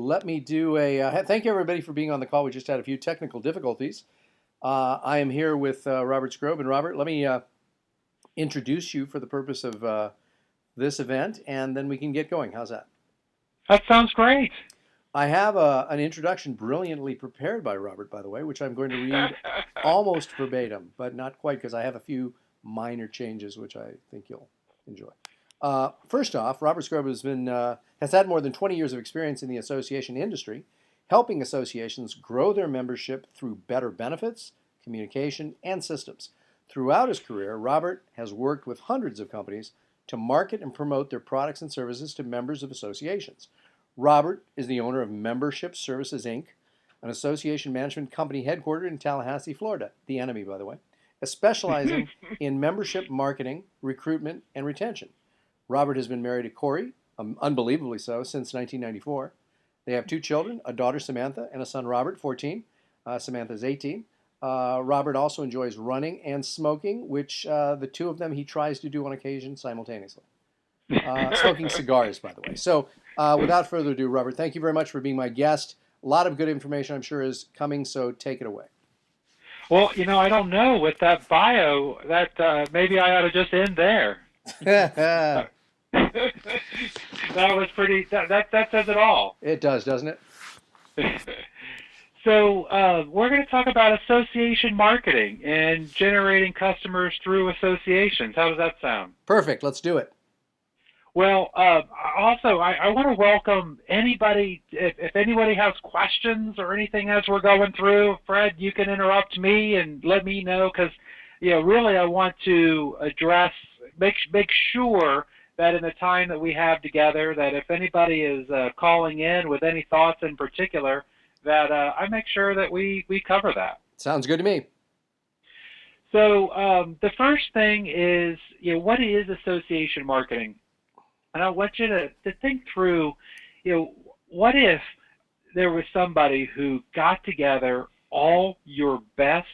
let me do thank you everybody for being on the call. We just had a few technical difficulties. I am here with Robert Skrob. And Robert, let me introduce you for the purpose of this event, and then we can get going. How's that? That sounds great. I have an introduction brilliantly prepared by Robert, by the way, which I'm going to read almost verbatim, but not quite because I have a few minor changes which I think you'll enjoy. First off, Robert Skrob has had more than 20 years of experience in the association industry, helping associations grow their membership through better benefits, communication, and systems. Throughout his career, Robert has worked with hundreds of companies to market and promote their products and services to members of associations. Robert is the owner of Membership Services, Inc., an association management company headquartered in Tallahassee, Florida, the enemy, by the way, specializing in membership marketing, recruitment, and retention. Robert has been married to Corey, unbelievably so, since 1994. They have two children, a daughter, Samantha, and a son, Robert, 14. Samantha's 18. Robert also enjoys running and smoking, which the two of them he tries to do on occasion simultaneously. Smoking cigars, by the way. So without further ado, Robert, thank you very much for being my guest. A lot of good information, I'm sure, is coming, so take it away. Well, I don't know. With that bio, that maybe I ought to just end there. That was pretty. That says it all. It does, doesn't it? So we're going to talk about association marketing and generating customers through associations. How does that sound? Perfect. Let's do it. Well, also, I want to welcome anybody. If anybody has questions or anything as we're going through, Fred, you can interrupt me and let me know because, really I want to make sure that in the time that we have together, that if anybody is calling in with any thoughts in particular, that I make sure that we cover that. Sounds good to me. So the first thing is, what is association marketing? And I want you to think through, what if there was somebody who got together all your best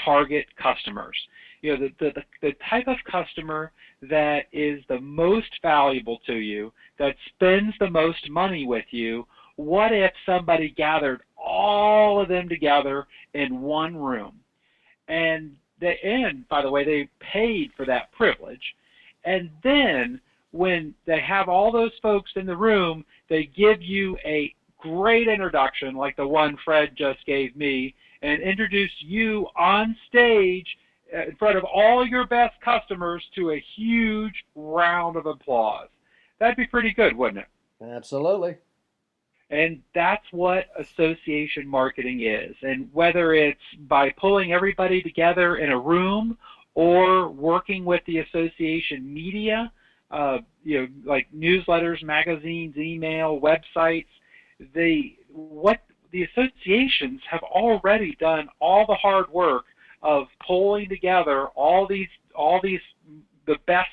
target customers? The type of customer that is the most valuable to you, that spends the most money with you. What if somebody gathered all of them together in one room? And by the way, they paid for that privilege. And then when they have all those folks in the room, they give you a great introduction like the one Fred just gave me and introduce you on stage in front of all your best customers to a huge round of applause. That'd be pretty good, wouldn't it? Absolutely. And that's what association marketing is. And whether it's by pulling everybody together in a room or working with the association media, like newsletters, magazines, email, websites, what the associations have already done all the hard work of pulling together all these the best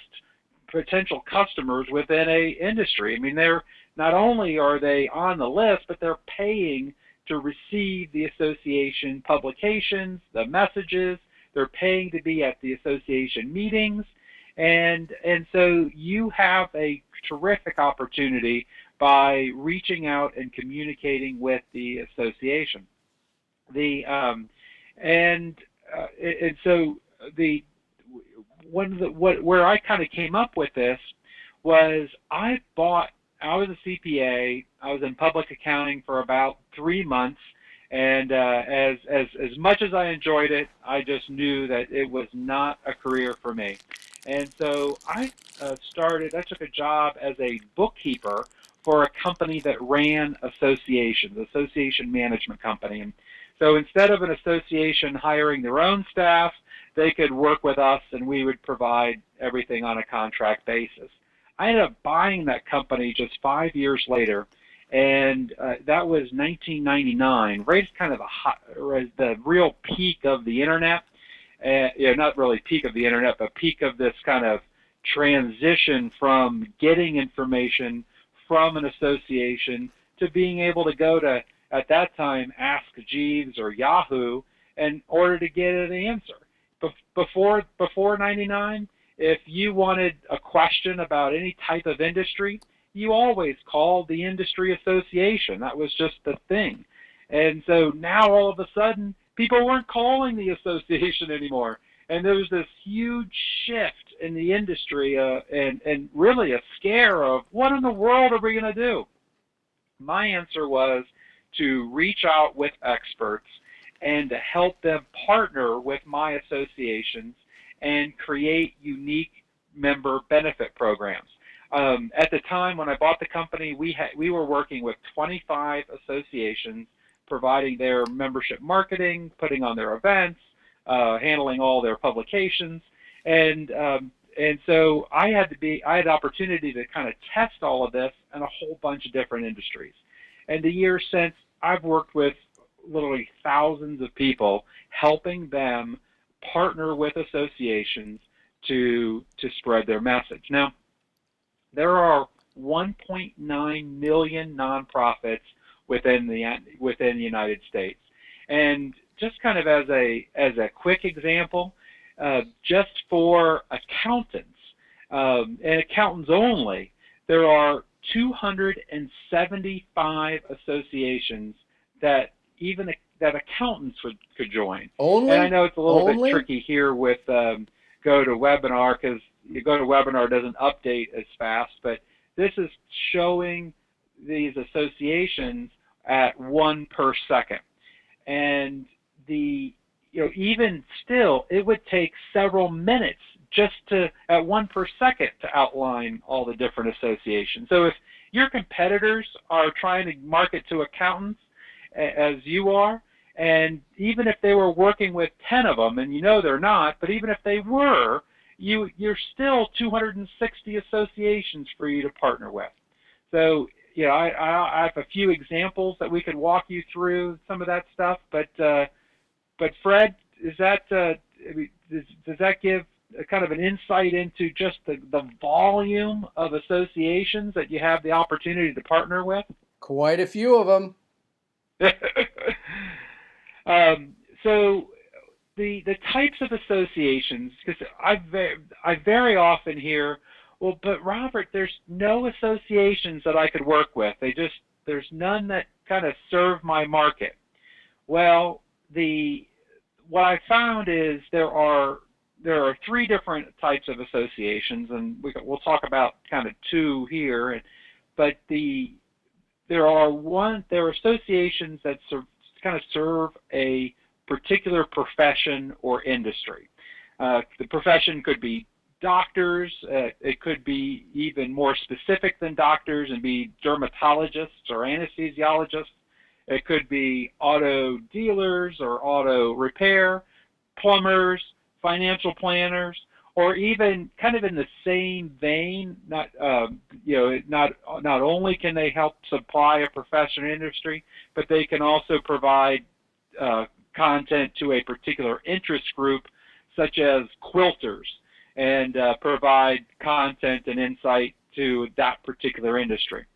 potential customers within a industry. I mean, they're not only are they on the list, but they're paying to receive the association publications, the messages. They're paying to be at the association meetings. And so you have a terrific opportunity by reaching out and communicating with the association. Where I kind of came up with this was I was a CPA. I was in public accounting for about 3 months, and as much as I enjoyed it, I just knew that it was not a career for me. And so I took a job as a bookkeeper for a company that ran associations, association management company. And so instead of an association hiring their own staff, they could work with us and we would provide everything on a contract basis. I ended up buying that company just 5 years later, and that was 1999, right at kind of the real peak of the internet. Not really peak of the internet, but peak of this kind of transition from getting information from an association to being able to go to, at that time, Ask Jeeves or Yahoo in order to get an answer. Before 99, if you wanted a question about any type of industry, you always called the industry association. That was just the thing. And so now all of a sudden, people weren't calling the association anymore. And there was this huge shift in the industry and really a scare of what in the world are we going to do? My answer was to reach out with experts and to help them partner with my associations and create unique member benefit programs. At the time when I bought the company, we were working with 25 associations, providing their membership marketing, putting on their events, handling all their publications, and so I had the opportunity to kind of test all of this in a whole bunch of different industries. And the years since, I've worked with literally thousands of people, helping them partner with associations to spread their message. Now, there are 1.9 million nonprofits within the United States, and just kind of as a quick example, just for accountants and accountants only, there are 275 associations that accountants could join. Only? And I know it's a little bit tricky here with GoToWebinar, because GoToWebinar doesn't update as fast, but this is showing these associations at 1 per second. And even still, it would take several minutes just at 1 per second to outline all the different associations. So if your competitors are trying to market to accountants as you are, and even if they were working with 10 of them, and they're not, but even if they were, you're still 260 associations for you to partner with. So I have a few examples that we could walk you through some of that stuff, but Fred, does that give a kind of an insight into just the volume of associations that you have the opportunity to partner with? Quite a few of them. So the types of associations, because I very often hear, well, but Robert, there's no associations that I could work with. There's none that kind of serve my market. Well, what I found is there are 3 different types of associations, and we'll talk about kind of 2 here. But there are associations that kind of serve a particular profession or industry. The profession could be doctors. It could be even more specific than doctors and be dermatologists or anesthesiologists. It could be auto dealers or auto repair, plumbers, financial planners, or even kind of in the same vein. Not only can they help supply a profession or industry, but they can also provide content to a particular interest group, such as quilters, and provide content and insight to that particular industry.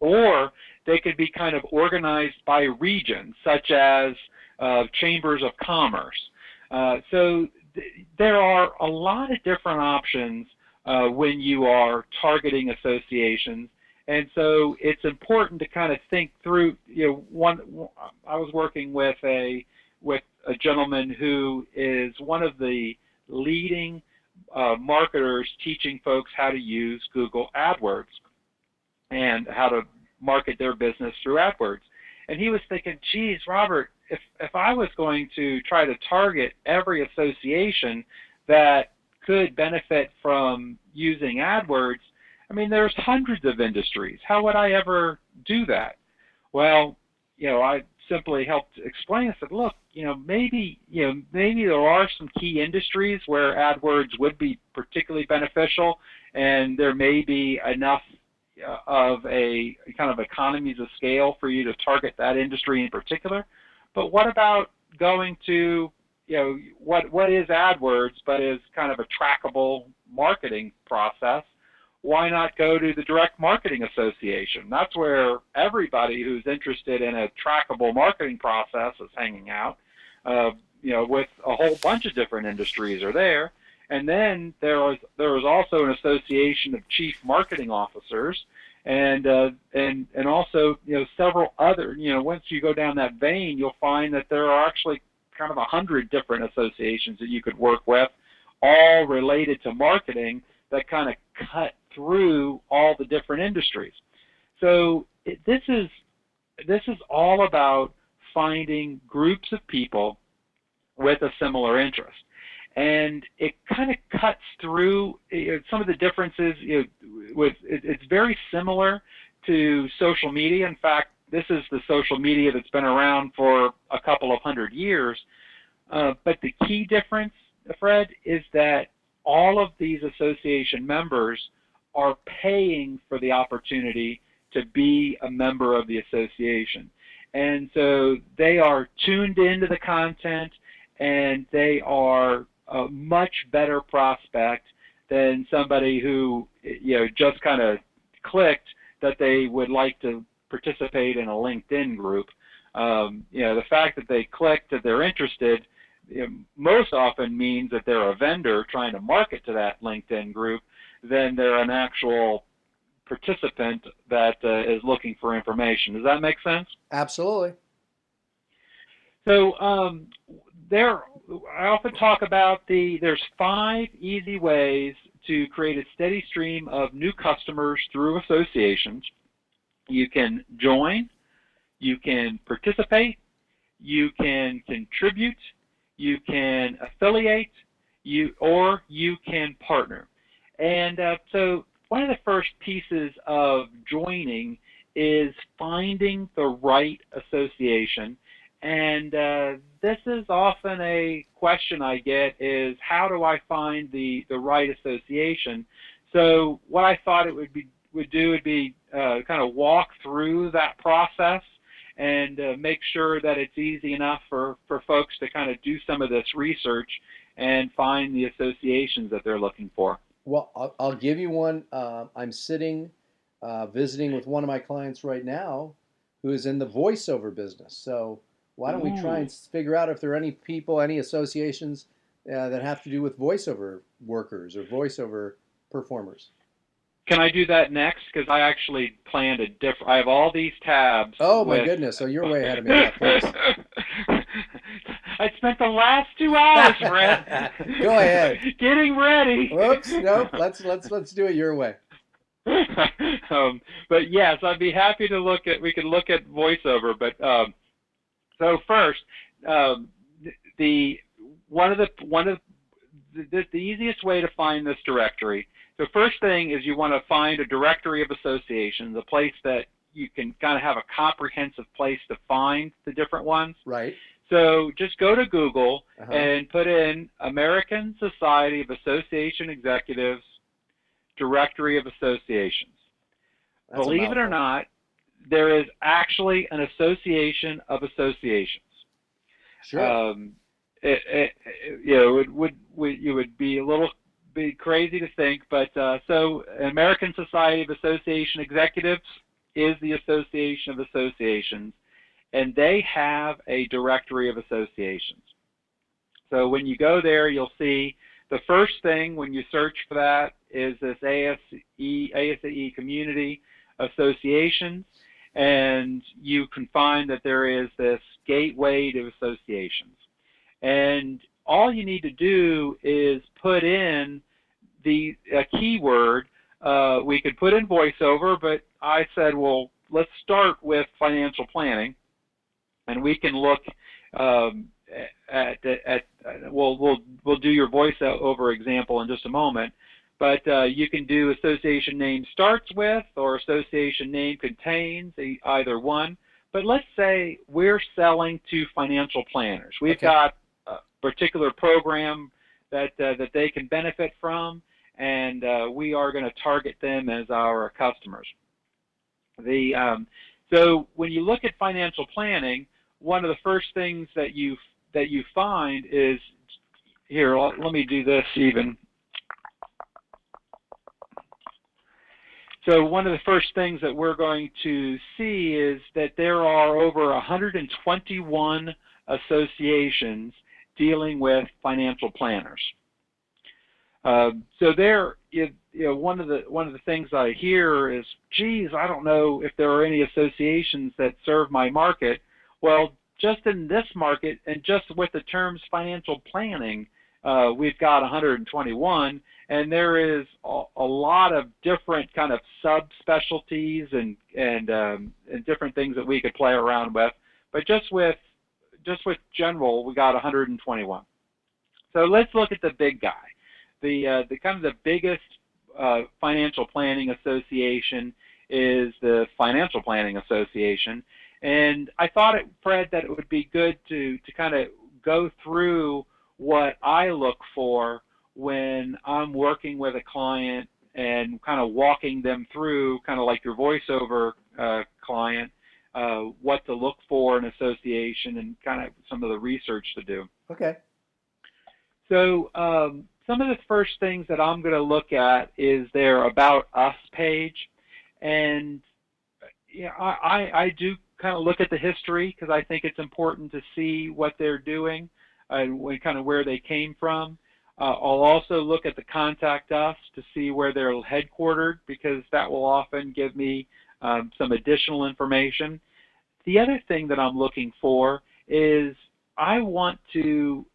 Or they could be kind of organized by region, such as chambers of commerce. So there are a lot of different options when you are targeting associations, and so it's important to kind of think through. I was working with a gentleman who is one of the leading marketers teaching folks how to use Google AdWords and how to market their business through AdWords. And he was thinking, geez, Robert, if I was going to try to target every association that could benefit from using AdWords, I mean, there's hundreds of industries. How would I ever do that? Well, I simply helped explain. I said, look, maybe there are some key industries where AdWords would be particularly beneficial, and there may be enough of a kind of economies of scale for you to target that industry in particular. But what about going to, what is AdWords, but is kind of a trackable marketing process? Why not go to the Direct Marketing Association? That's where everybody who's interested in a trackable marketing process is hanging out. With a whole bunch of different industries are there. And then there was also an association of chief marketing officers, and also, several other, once you go down that vein, you'll find that there are actually kind of 100 different associations that you could work with, all related to marketing, that kind of cut through all the different industries. So this is all about finding groups of people with a similar interest. And it kind of cuts through some of the differences. It's very similar to social media. In fact, this is the social media that's been around for a couple of hundred years. But the key difference, Fred, is that all of these association members are paying for the opportunity to be a member of the association. And so they are tuned into the content, and they are a much better prospect than somebody who just kind of clicked that they would like to participate in a LinkedIn group. The fact that they clicked that they're interested most often means that they're a vendor trying to market to that LinkedIn group than they're an actual participant that is looking for information. Does that make sense? Absolutely. So I often talk about there's 5 easy ways to create a steady stream of new customers through associations. You can join, you can participate, you can contribute, you can affiliate, or you can partner. And so one of the first pieces of joining is finding the right association. And this is often a question I get is, how do I find the right association? So what I thought it would be kind of walk through that process and make sure that it's easy enough for folks to kind of do some of this research and find the associations that they're looking for. Well, I'll give you one. I'm sitting visiting with one of my clients right now who is in the voiceover business. So why don't we try and figure out if there are any people, any associations that have to do with voiceover workers or voiceover performers? Can I do that next? Because I actually planned I have all these tabs. Oh, my goodness. So you're way ahead of me. Yeah, please. I spent the last 2 hours, Fred. Go ahead. Getting ready. Whoops. Nope. Let's do it your way. But yes, I'd be happy to we could look at voiceover. But so first, the easiest way to find this directory. So first thing is you want to find a directory of associations, a place that you can kind of have a comprehensive place to find the different ones. Right. So just go to Google and put in American Society of Association Executives Directory of Associations. That's Believe it or not, there is actually an association of associations. Sure. It would be crazy to think, but so American Society of Association Executives is the Association of Associations, and they have a directory of associations. So when you go there, you'll see the first thing when you search for that is this ASAE Community Associations, and you can find that there is this gateway to associations. And all you need to do is put in a keyword. We could put in voiceover, but I said, well, let's start with financial planning, and we can look we'll do your voiceover example in just a moment. But you can do association name starts with or association name contains, either one. But let's say we're selling to financial planners. We've got a particular program that they can benefit from, and we are going to target them as our customers. So when you look at financial planning, one of the first things that you find is, here, let me do this even. So one of the first things that we're going to see is that there are over 121 associations dealing with financial planners. So there, one of the things I hear is, geez, I don't know if there are any associations that serve my market. Well, just in this market and just with the terms financial planning, we've got 121, and there is a lot of different kind of subspecialties and different things that we could play around with. But just with general, we got 121. So let's look at the big guy. The kind of the biggest financial planning association is the Financial Planning Association, and I thought, Fred, that it would be good to kind of go through what I look for when I'm working with a client and kind of walking them through, kind of like your voiceover client, what to look for in association and kind of some of the research to do. Okay. So some of the first things that I'm going to look at is their About Us page. And I do kind of look at the history because I think it's important to see what they're doing and kind of where they came from. I'll also look at the Contact Us to see where they're headquartered, because that will often give me some additional information. The other thing that I'm looking for is I want to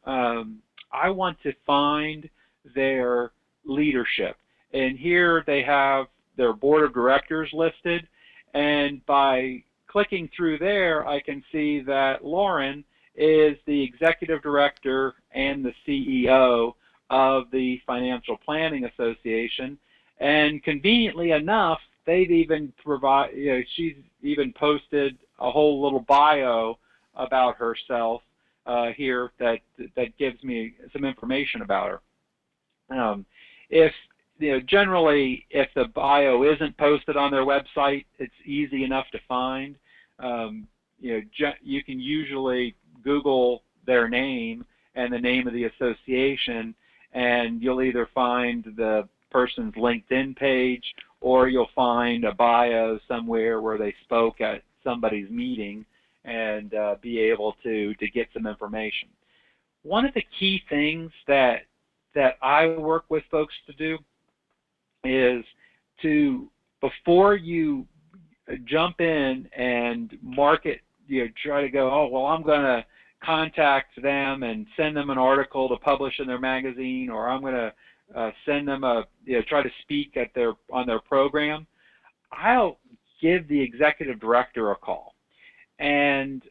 find their leadership. And here they have their board of directors listed, and by clicking through there, I can see that Lauren is the executive director and the CEO of the Financial Planning Association. And conveniently enough, they've even she's even posted a whole little bio about herself here that gives me some information about her. Generally, if the bio isn't posted on their website, it's easy enough to find. You can usually Google their name and the name of the association, and you'll either find the person's LinkedIn page, or you'll find a bio somewhere where they spoke at somebody's meeting and be able to get some information. One of the key things that I work with folks to do is to, before you jump in and market, try to go, oh, well, I'm going to contact them and send them an article to publish in their magazine, or I'm going to send them try to speak on their program. I'll give the executive director a call, and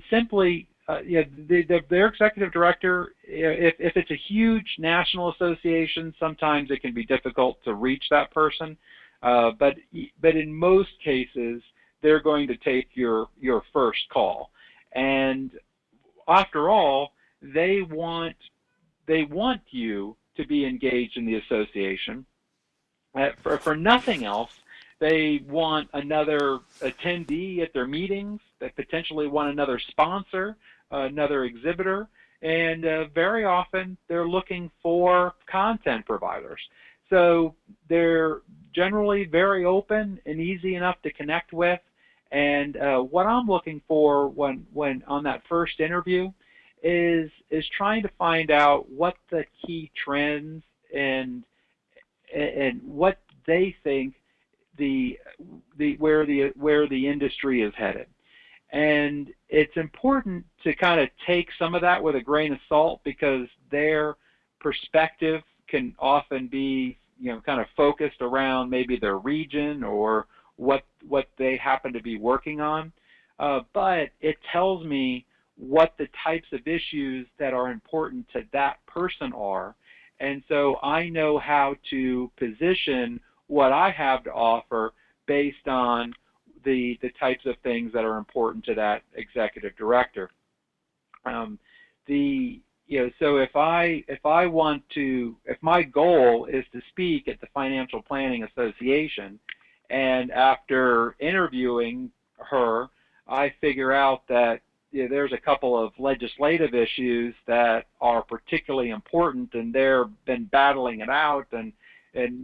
simply, their executive director, if it's a huge national association, sometimes it can be difficult to reach that person, but in most cases, they're going to take your first call. And after all, they want you to be engaged in the association. For nothing else, they want another attendee at their meetings. They potentially want another sponsor, another exhibitor, and very often they're looking for content providers. So they're generally very open and easy enough to connect with. And what I'm looking for when on that first interview is trying to find out what the key trends and what they think where the industry is headed. And it's important to kind of take some of that with a grain of salt, because their perspective can often be kind of focused around maybe their region or what they happen to be working on, but it tells me what the types of issues that are important to that person are, and so I know how to position what I have to offer based on the types of things that are important to that executive director. So if my goal is to speak at the Financial Planning Association, and after interviewing her, I figure out that there's a couple of legislative issues that are particularly important, and they've been battling it out, and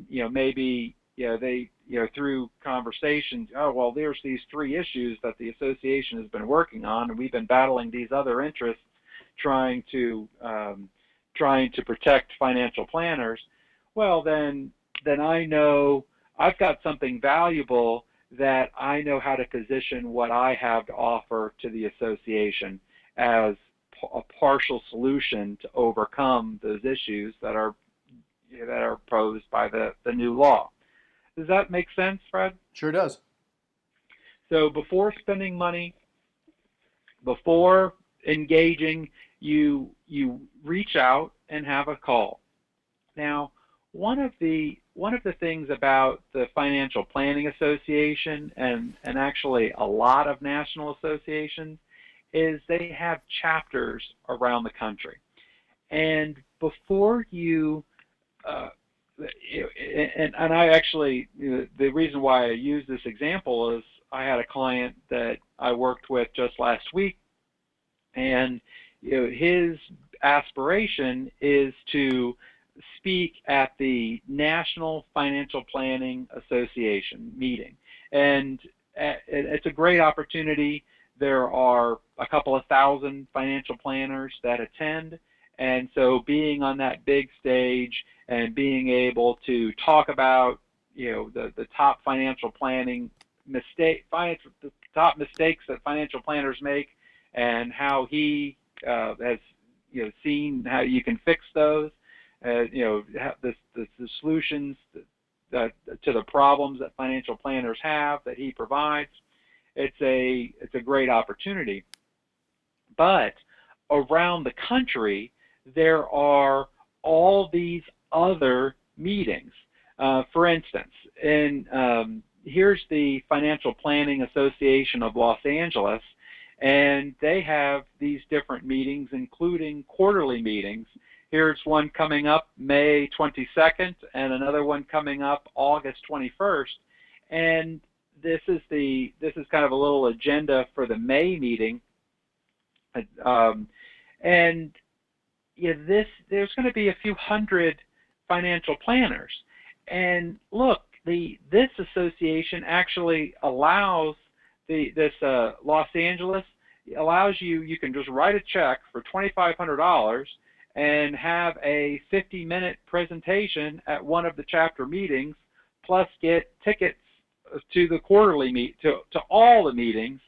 maybe they through conversations, oh, well, there's these three issues that the association has been working on, and we've been battling these other interests, trying to trying to protect financial planners, well, then I know I've got something valuable that I know how to position what I have to offer to the association as a partial solution to overcome those issues that are posed by the new law. Does that make sense, Fred? Sure does. So before spending money, before engaging, you reach out and have a call. Now, one of the things about the Financial Planning Association and actually a lot of national associations is they have chapters around the country. And before you and I actually, the reason why I use this example is I had a client that I worked with just last week, and his aspiration is to speak at the National Financial Planning Association meeting. And it's a great opportunity. There are a couple of thousand financial planners that attend, and so being on that big stage and being able to talk about the top financial planning the top mistakes that financial planners make, and how he has seen how you can fix those, the solutions to the problems that financial planners have that he provides. It's a great opportunity. But around the country, there are all these other meetings. For instance, here's the Financial Planning Association of Los Angeles, and they have these different meetings, including quarterly meetings. Here's one coming up May 22nd, and another one coming up August 21st. And this is kind of a little agenda for the May meeting. And there's going to be a few hundred financial planners. And look, this association actually allows this Los Angeles allows you can just write a check for $2,500 and have a 50-minute presentation at one of the chapter meetings, plus get tickets to the quarterly to all the meetings,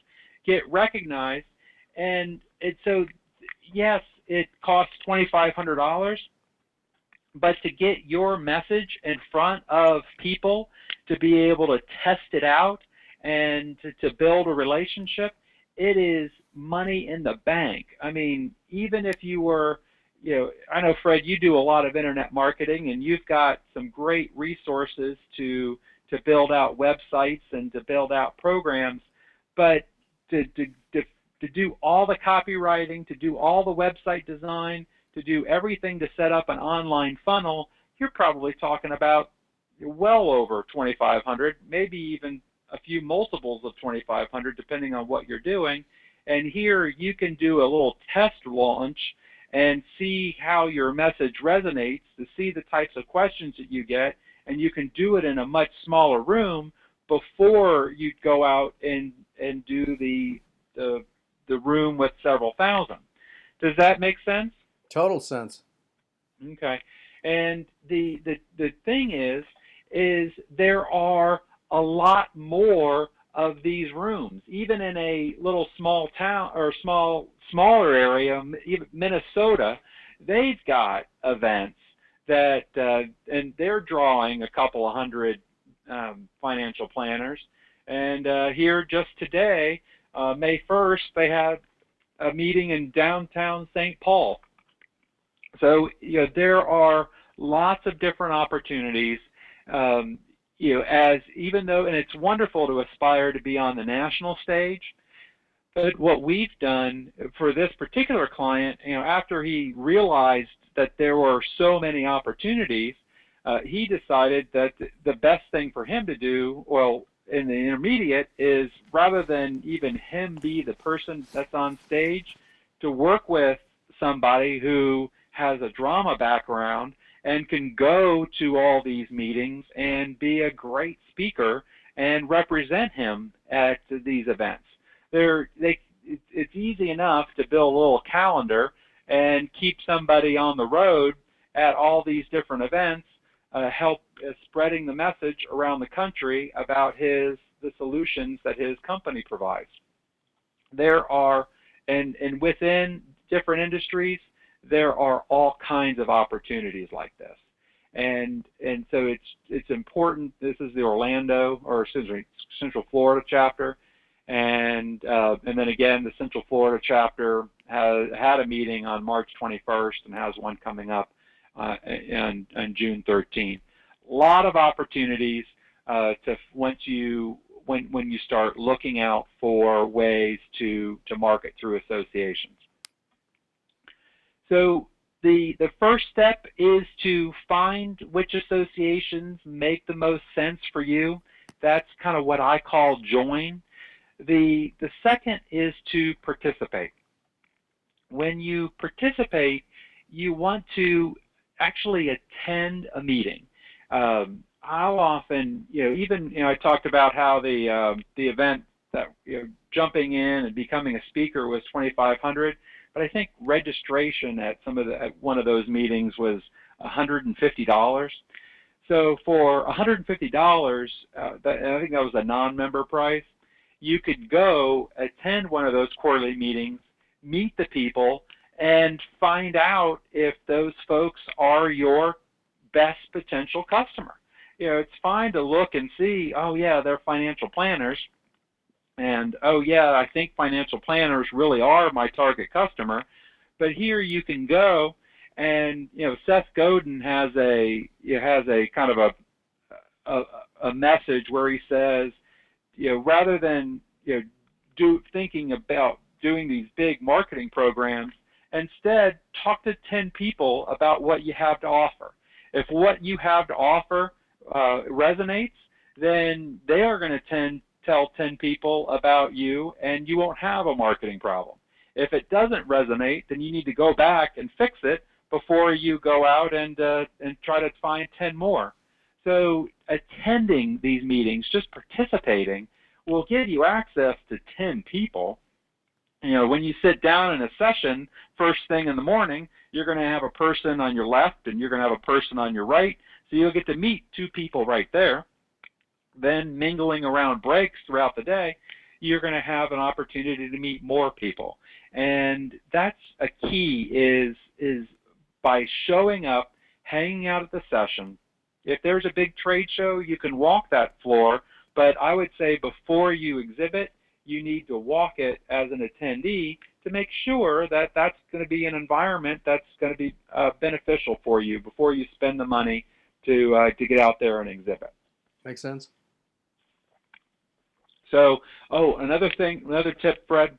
get recognized. And so yes, it costs $2,500, but to get your message in front of people, to be able to test it out and to build a relationship, it is money in the bank. I mean, even if you were, I know, Fred, you do a lot of internet marketing, and you've got some great resources to build out websites and to build out programs, but to do all the copywriting, to do all the website design, to do everything to set up an online funnel, you're probably talking about well over $2,500, maybe even a few multiples of $2,500, depending on what you're doing. And here you can do a little test launch and see how your message resonates, to see the types of questions that you get, and you can do it in a much smaller room before you go out and do the room with several thousand. Does that make sense? Total sense. Okay. And the thing is there are a lot more of these rooms, even in a little small town or smaller area, even Minnesota. They've got events that, and they're drawing a couple of hundred financial planners. And here just today, May 1st, they had a meeting in downtown St. Paul. So there are lots of different opportunities. As even though, and it's wonderful to aspire to be on the national stage, but what we've done for this particular client, after he realized that there were so many opportunities, he decided that the best thing for him to do, well, in the intermediate, is rather than even him be the person that's on stage, to work with somebody who has a drama background and can go to all these meetings and be a great speaker and represent him at these events. It's easy enough to build a little calendar and keep somebody on the road at all these different events, help spreading the message around the country about the solutions that his company provides. There are, and within different industries, there are all kinds of opportunities like this. And so it's important. This is the Orlando, or Central Florida chapter, and then again the Central Florida chapter had a meeting on March 21st and has one coming up on June 13th. A lot of opportunities when you start looking out for ways to market through associations. So the first step is to find which associations make the most sense for you. That's kind of what I call join. The second is to participate. When you participate, you want to actually attend a meeting. How often, I talked about how the event that jumping in and becoming a speaker was $2,500, but I think registration at one of those meetings was $150. So for $150, I think that was a non-member price. You could go attend one of those quarterly meetings, meet the people, and find out if those folks are your best potential customer. It's fine to look and see, oh yeah, they're financial planners, and oh yeah, I think financial planners really are my target customer. But here you can go, and Seth Godin has a kind of a message where he says, rather than thinking about doing these big marketing programs, instead talk to 10 people about what you have to offer. If what you have to offer resonates, then they are going to tell 10 people about you, and you won't have a marketing problem. If it doesn't resonate, then you need to go back and fix it before you go out and try to find 10 more. So attending these meetings, just participating, will give you access to 10 people. When you sit down in a session first thing in the morning, you're going to have a person on your left and you're going to have a person on your right, so you'll get to meet 2 people right there. Then mingling around breaks throughout the day, you're going to have an opportunity to meet more people. And that's a key, is by showing up, hanging out at the session. If there's a big trade show, you can walk that floor, but I would say before you exhibit, you need to walk it as an attendee to make sure that that's going to be an environment that's going to be beneficial for you before you spend the money to get out there and exhibit. Makes sense. So, another tip, Fred,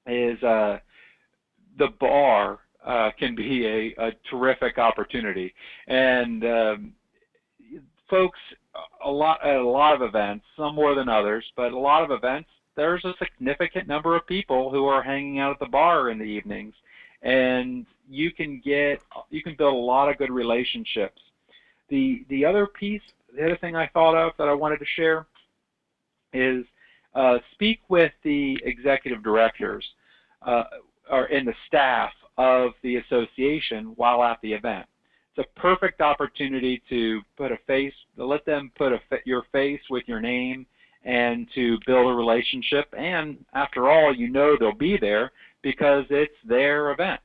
is the bar can be a terrific opportunity. And folks, at a lot of events, some more than others, but a lot of events, there's a significant number of people who are hanging out at the bar in the evenings, and you can build a lot of good relationships. The other thing I thought of that I wanted to share is speak with the executive directors and the staff of the association while at the event. It's a perfect opportunity to let them put your face with your name and to build a relationship. And after all, they'll be there because it's their event.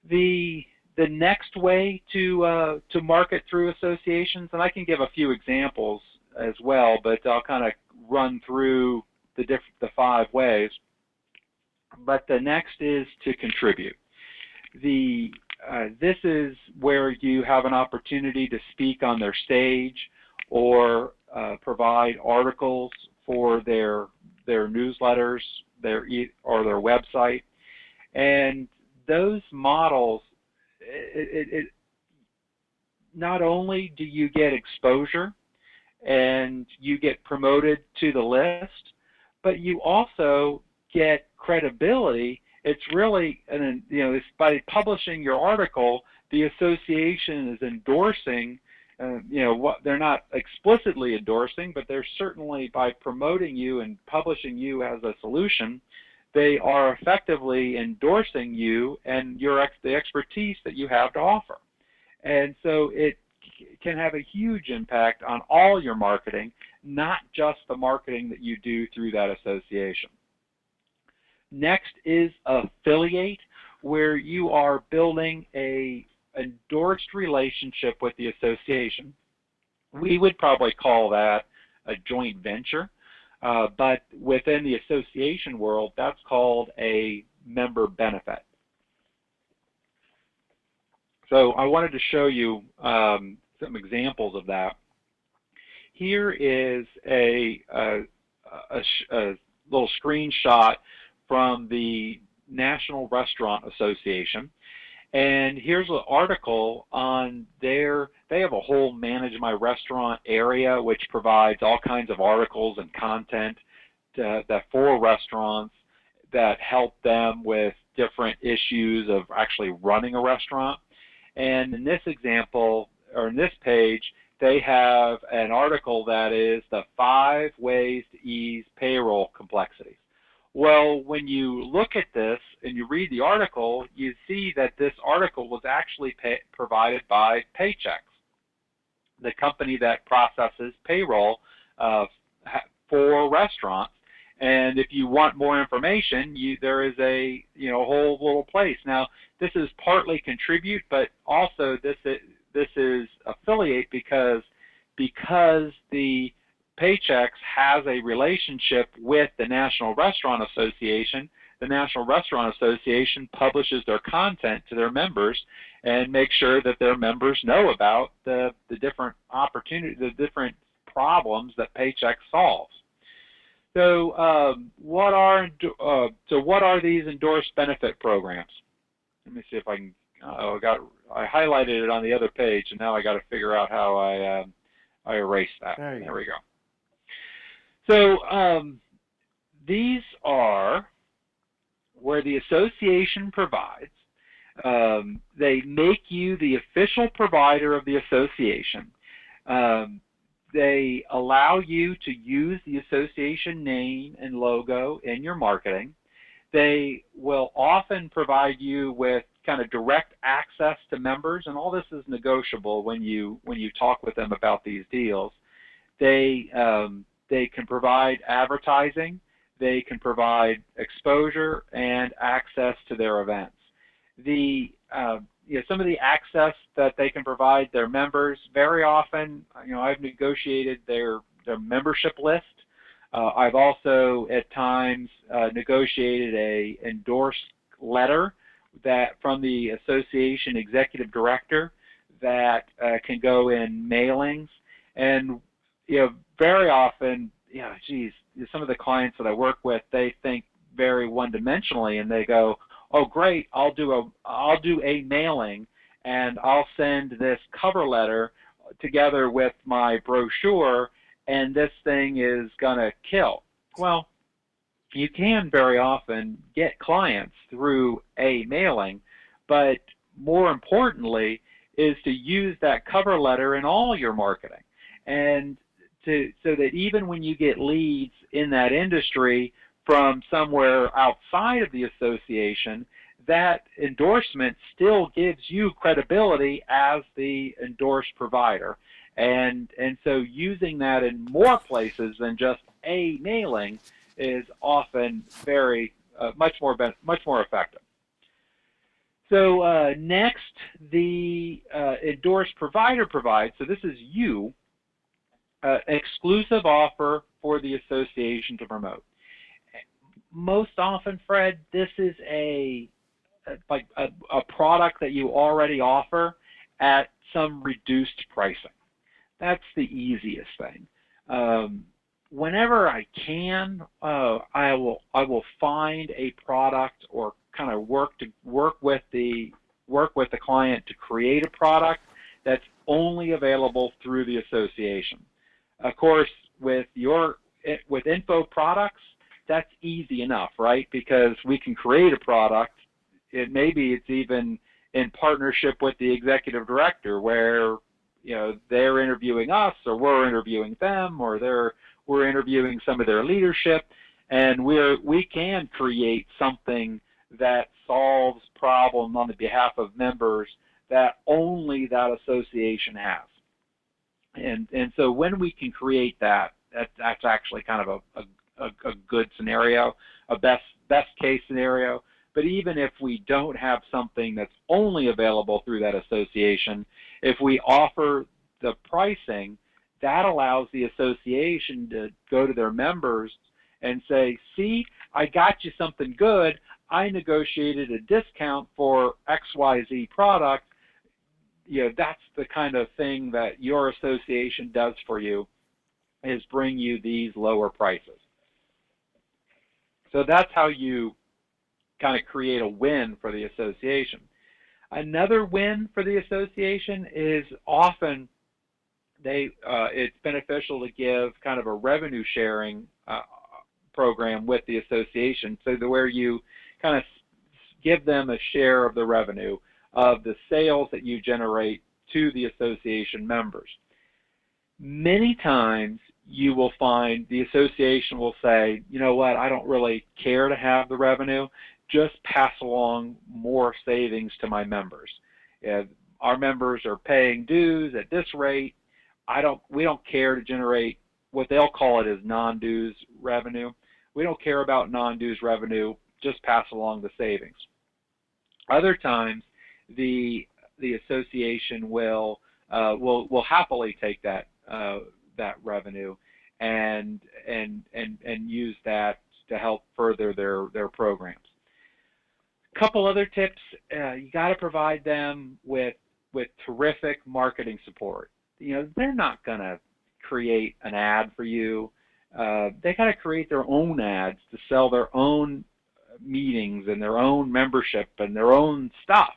The next way to market through associations, and I can give a few examples as well, but I'll kind of run through the 5 ways. But the next is to contribute. This is where you have an opportunity to speak on their stage or provide articles for their newsletters or their website. And those models, not only do you get exposure and you get promoted to the list, but you also get credibility. It's really, it's by publishing your article, the association is endorsing, what they're not explicitly endorsing, but they're certainly, by promoting you and publishing you as a solution, they are effectively endorsing you and the expertise that you have to offer. And so it can have a huge impact on all your marketing, not just the marketing that you do through that association. Next is affiliate, where you are building a endorsed relationship with the association. We would probably call that a joint venture, but within the association world, that's called a member benefit. So I wanted to show you some examples of that. Here is a little screenshot from the National Restaurant Association. And here's an article on they have a whole Manage My Restaurant area, which provides all kinds of articles and content that for restaurants that help them with different issues of actually running a restaurant. And in this example, or in this page, they have an article that is the 5 ways to ease payroll complexities. Well, when you look at this and you read the article, you see that this article was actually provided by Paychex, the company that processes payroll for restaurants. And if you want more information, there is a whole little place. Now, this is partly contribute, but also this is affiliate because the Paychex has a relationship with the National Restaurant Association. The National Restaurant Association publishes their content to their members and makes sure that their members know about the different opportunities, the different problems that Paychex solves. So what are these endorsed benefit programs? Let me see if I can. I highlighted it on the other page, and now I got to figure out how I erase that. There we go. So these are where the association provides. They make you the official provider of the association. They allow you to use the association name and logo in your marketing. They will often provide you with kind of direct access to members, and all this is negotiable when you talk with them about these deals. They can provide advertising, they can provide exposure and access to their events. Some of the access that they can provide their members, very often, I've negotiated their membership list. I've also at times negotiated a endorsed letter that from the association executive director that can go in mailings. And very often, some of the clients that I work with, they think very one-dimensionally, and they go, "Oh, great! I'll do a mailing, and I'll send this cover letter together with my brochure, and this thing is gonna kill." Well, you can very often get clients through a mailing, but more importantly is to use that cover letter in all your marketing, and so that even when you get leads in that industry from somewhere outside of the association, that endorsement still gives you credibility as the endorsed provider. And so using that in more places than just a mailing is often very much more effective. So next, the endorsed provider provides, so this is you, exclusive offer for the association to promote. Most often, Fred, this is a product that you already offer at some reduced pricing. That's the easiest thing. Whenever I can, I will find a product or kind of work with the client to create a product that's only available through the association. Of course, with info products, that's easy enough, right? Because we can create a product. Maybe it's even in partnership with the executive director, where they're interviewing us, or we're interviewing them, or we're interviewing some of their leadership, and we can create something that solves problems on the behalf of members that only that association has. And so when we can create that, that's actually kind of a good scenario, a best case scenario. But even if we don't have something that's only available through that association, if we offer the pricing, that allows the association to go to their members and say, see, I got you something good. I negotiated a discount for XYZ product. That's the kind of thing that your association does for you, is bring you these lower prices. So that's how you kind of create a win for the association. Another win for the association is often it's beneficial to give kind of a revenue sharing program with the association, so where you kind of give them a share of the revenue of the sales that you generate to the association members. Many times you will find the association will say, you know what, I don't really care to have the revenue, just pass along more savings to my members. Our members are paying dues at this rate. We don't care to generate what they'll call it as non-dues revenue. We don't care about non-dues revenue, just pass along the savings. Other times, the association will happily take that revenue and use that to help further their programs. A couple other tips: you got to provide them with terrific marketing support. They're not going to create an ad for you. They got to create their own ads to sell their own meetings and their own membership and their own stuff.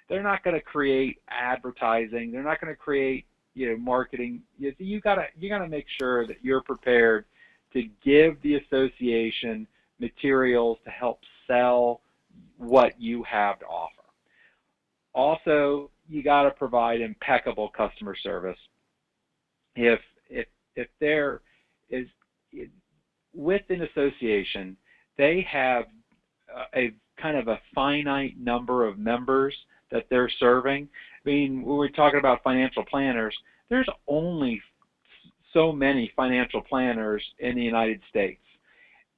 They're not going to create advertising. They're not going to create marketing. You got to make sure that you're prepared to give the association materials to help sell what you have to offer. Also, you got to provide impeccable customer service. If there is with an association, they have a kind of a finite number of members that they're serving. I mean, when we're talking about financial planners, there's only so many financial planners in the United States.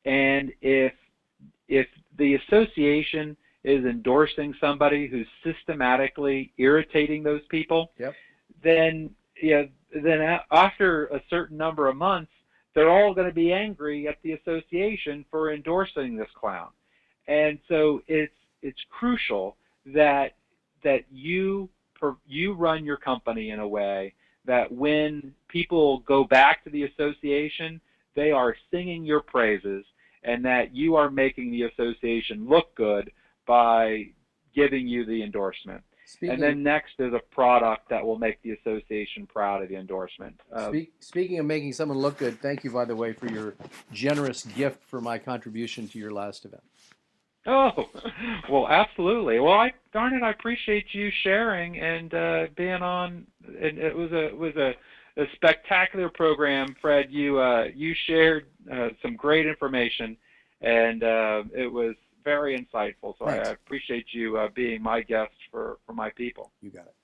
And if the association is endorsing somebody who's systematically irritating those people, yep, then after a certain number of months, they're all going to be angry at the association for endorsing this clown. And so it's crucial that you run your company in a way that when people go back to the association, they are singing your praises, and that you are making the association look good by giving you the endorsement. And then next is a product that will make the association proud of the endorsement. Speaking of making someone look good, thank you, by the way, for your generous gift for my contribution to your last event. Oh, well, absolutely. Well, I appreciate you sharing and being on. And it was a spectacular program, Fred. You shared some great information, and it was very insightful. So Thanks. I appreciate you being my guest for my people. You got it.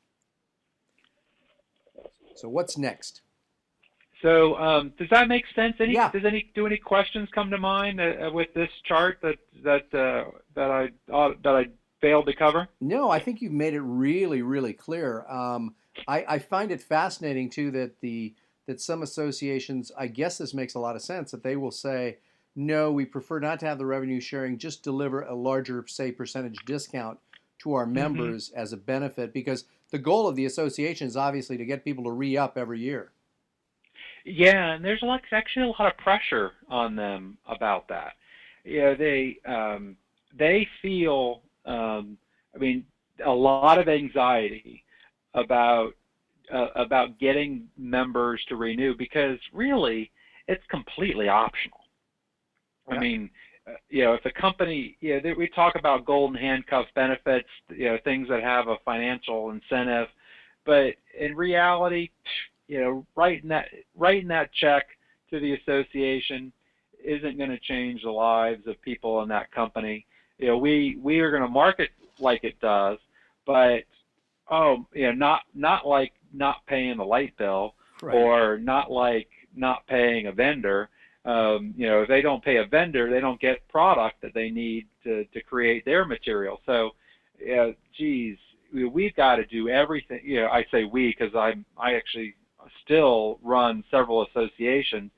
So what's next? So does that make sense? Yeah. Do any questions come to mind with this chart that I failed to cover? No, I think you've made it really, really clear. I find it fascinating too that some associations, I guess this makes a lot of sense, that they will say, no, we prefer not to have the revenue sharing, just deliver a larger, say, percentage discount to our members as a benefit, because the goal of the association is obviously to get people to re-up every year. Yeah, and there's actually a lot of pressure on them about that. They feel, a lot of anxiety about getting members to renew, because really it's completely optional. Yeah. I mean, if a company, we talk about golden handcuff benefits, things that have a financial incentive, but in reality, writing that check to the association, isn't going to change the lives of people in that company. We are going to market like it does, but not like not paying the light bill, Right. or not like not paying a vendor. If they don't pay a vendor, they don't get product that they need to create their material. So, geez, we've got to do everything. I say we because I actually still run several associations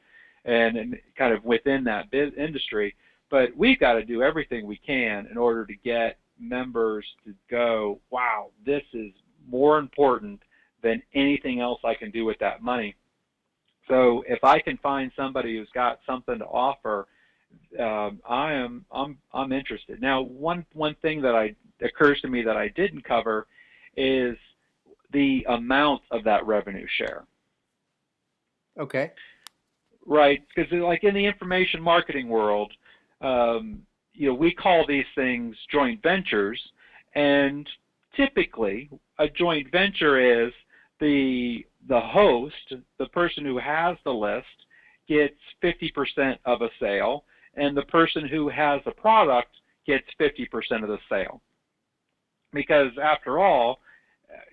and kind of within that industry, but we've got to do everything we can in order to get members to go, wow, this is more important than anything else I can do with that money. So if I can find somebody who's got something to offer, I'm interested. Now, one thing that occurs to me that I didn't cover is the amount of that revenue share. Okay. Right, because like in the information marketing world, we call these things joint ventures, and typically a joint venture is the host, the person who has the list, gets 50% of a sale, and the person who has the product gets 50% of the sale. Because after all,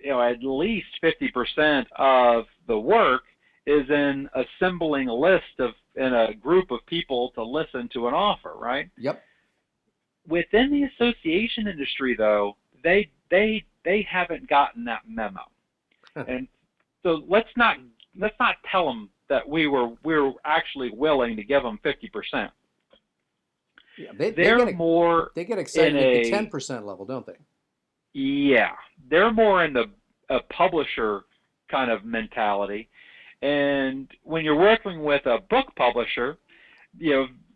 at least 50% of the work is in assembling a list in a group of people to listen to an offer, right? Yep. Within the association industry, though, they haven't gotten that memo, and so let's not tell them that we're actually willing to give them 50%. Yeah, they get excited at the 10% level, don't they? Yeah, they're more in the publisher kind of mentality. And when you're working with a book publisher,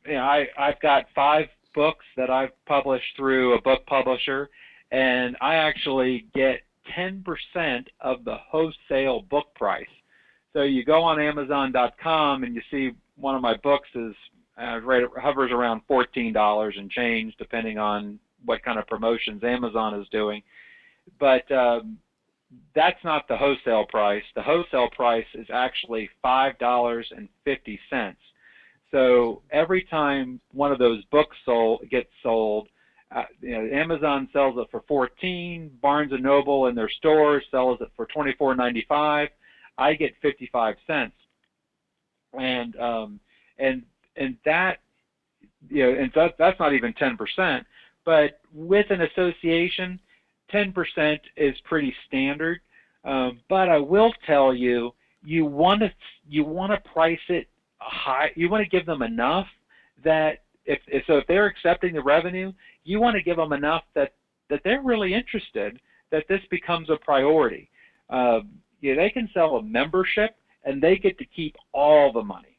I've got 5 books that I've published through a book publisher, and I actually get 10% of the wholesale book price. So you go on Amazon.com and you see one of my books is hovers around $14 and change, depending on what kind of promotions Amazon is doing. But that's not the wholesale price. The wholesale price is actually $5.50. So every time one of those books gets sold, Amazon sells it for $14. Barnes and Noble in their stores sells it for $24.95. I get 55 cents, and that and that's not even 10%. But with an association, 10% is pretty standard. But I will tell you, you want to price it high. You want to give them enough that if they're accepting the revenue, you want to give them enough that they're really interested, that this becomes a priority. They can sell a membership and they get to keep all the money,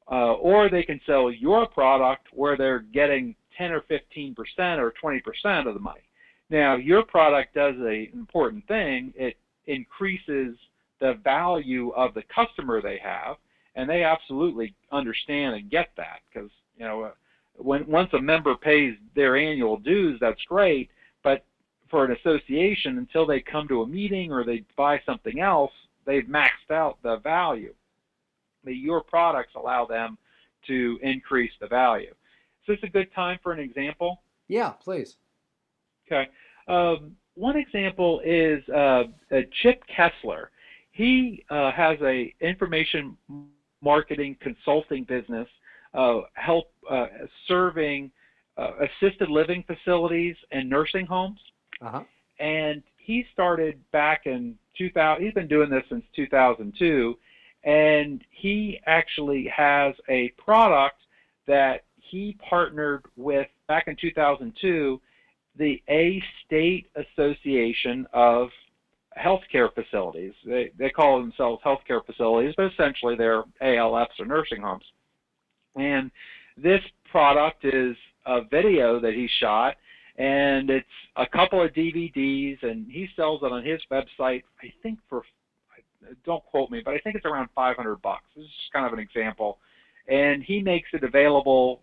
or they can sell your product where they're getting 10 or 15% or 20% of the money. Now, your product does an important thing. It increases the value of the customer they have, and they absolutely understand and get that, because once a member pays their annual dues, that's great, but for an association, until they come to a meeting or they buy something else, they've maxed out the value. Your products allow them to increase the value. Is this a good time for an example? Yeah, please. Okay. One example is Chip Kessler. He has a information marketing consulting business, serving assisted living facilities and nursing homes. Uh-huh. And he started back in 2000. He's been doing this since 2002, and he actually has a product that he partnered with back in 2002, the State Association of Healthcare Facilities. They call themselves healthcare facilities, but essentially they're ALFs or nursing homes. And this product is a video that he shot, and it's a couple of DVDs, and he sells it on his website, I think for, don't quote me, but I think it's around $500. This is just kind of an example. And he makes it available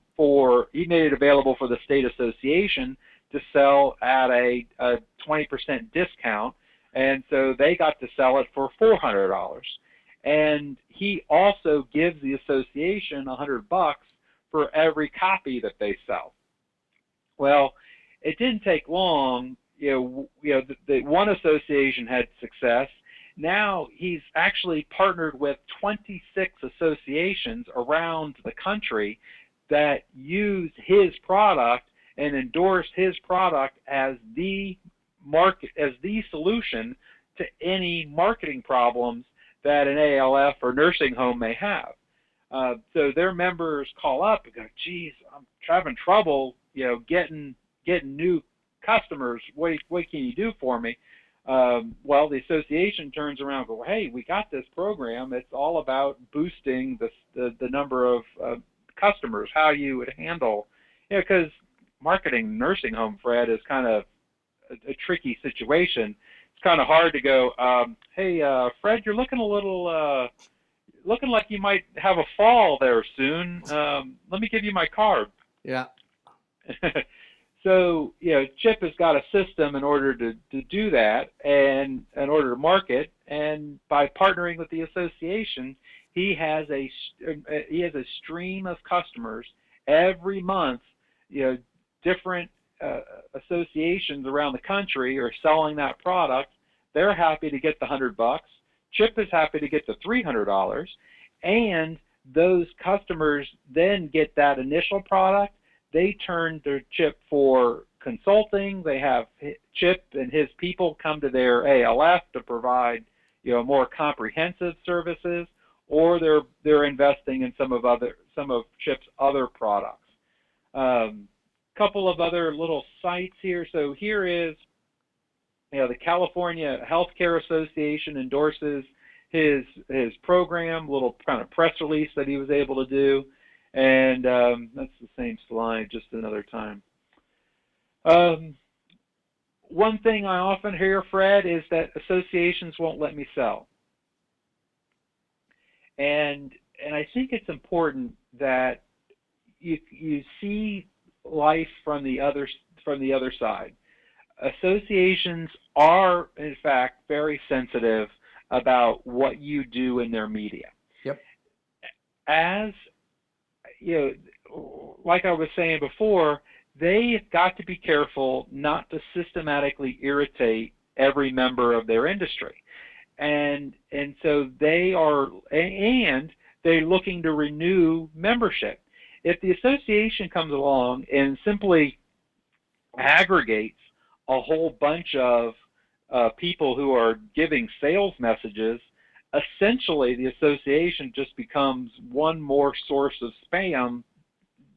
he made it available for the state association to sell at a 20% discount, and so they got to sell it for $400. And he also gives the association $100 for every copy that they sell. Well, it didn't take long. The one association had success. Now he's actually partnered with 26 associations around the country that use his product and endorse his product as the solution to any marketing problems that an ALF or nursing home may have. So their members call up and go, "Geez, I'm having trouble, getting new customers. What can you do for me?" Well, the association turns around and goes, "Hey, we got this program. It's all about boosting the number of customers. How you would handle, because marketing nursing home, Fred, is kind of a tricky situation. It's kind of hard to go, hey, Fred, you're looking a little, looking like you might have a fall there soon. Let me give you my card." Yeah. So, Chip has got a system in order to do that and in order to market. And by partnering with the association, he has a stream of customers every month. Different associations around the country are selling that product. They're happy to get the $100. Chip is happy to get the $300, and those customers then get that initial product. They turn to Chip for consulting. They have Chip and his people come to their ALF to provide, more comprehensive services, or they're investing in some of Chip's other products. Couple of other little sites here. So here is, the California Healthcare Association endorses his program, little kind of press release that he was able to do. And that's the same slide, just another time. One thing I often hear, Fred, is that associations won't let me sell. And I think it's important that you see life from the other side. Associations are, in fact, very sensitive about what you do in their media. Yep. As like I was saying before, they've got to be careful not to systematically irritate every member of their industry. And so they're looking to renew membership. If the association comes along and simply aggregates a whole bunch of people who are giving sales messages, essentially the association just becomes one more source of spam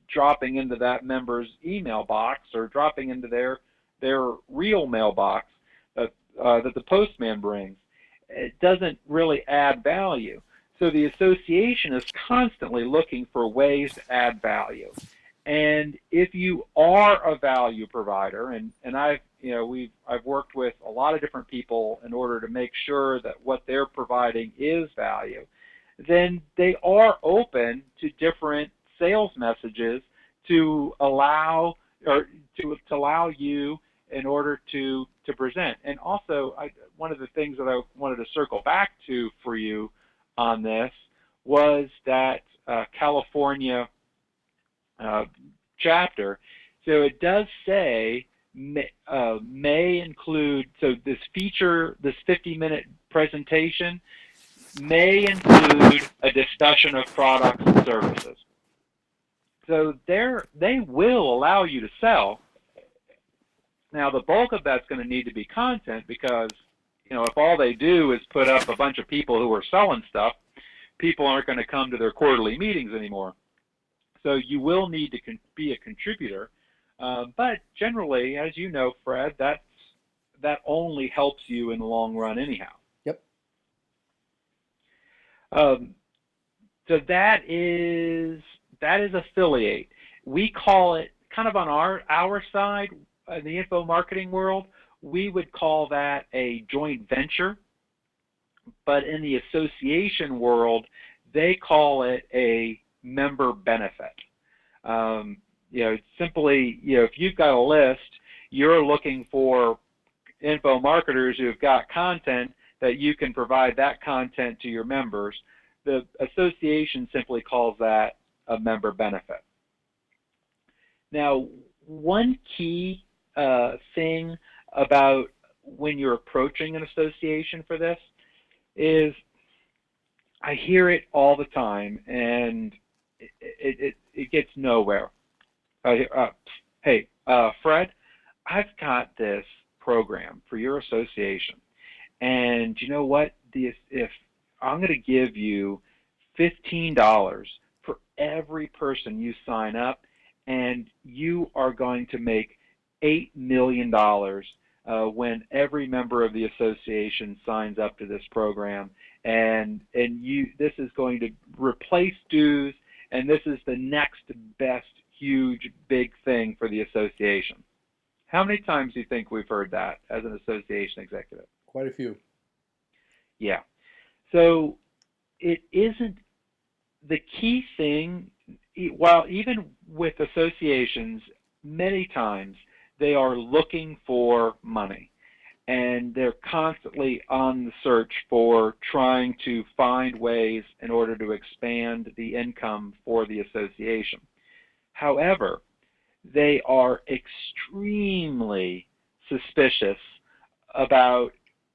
dropping into that member's email box or dropping into their real mailbox that the postman brings. It doesn't really add value. So the association is constantly looking for ways to add value. And if you are a value provider, and I've worked with a lot of different people in order to make sure that what they're providing is value, then they are open to different sales messages to allow you in order to present. And also, one of the things that I wanted to circle back to for you on this was that California chapter. So it does say may include, so this 50-minute presentation may include a discussion of products and services. So they will allow you to sell. Now the bulk of that's going to need to be content, because if all they do is put up a bunch of people who are selling stuff, people aren't going to come to their quarterly meetings anymore. So you will need to be a contributor. But generally, as you know, Fred, that only helps you in the long run anyhow. Yep. So that is affiliate. We call it, kind of on our side, in the info marketing world, we would call that a joint venture. But in the association world, they call it a member benefit. Simply, if you've got a list, you're looking for info marketers who've got content that you can provide that content to your members. The association simply calls that a member benefit. Now, one key thing about when you're approaching an association for this is I hear it all the time, and it gets nowhere. Hey, Fred, I've got this program for your association, and you know what? If I'm going to give you $15 for every person you sign up, and you are going to make $8 million when every member of the association signs up to this program, and this is going to replace dues, and this is the next best huge big thing for the association. How many times do you think we've heard that as an association executive? Quite a few. Yeah. So it isn't the key thing. While even with associations, many times they are looking for money, and they're constantly on the search for trying to find ways in order to expand the income for the association. However, they are extremely suspicious about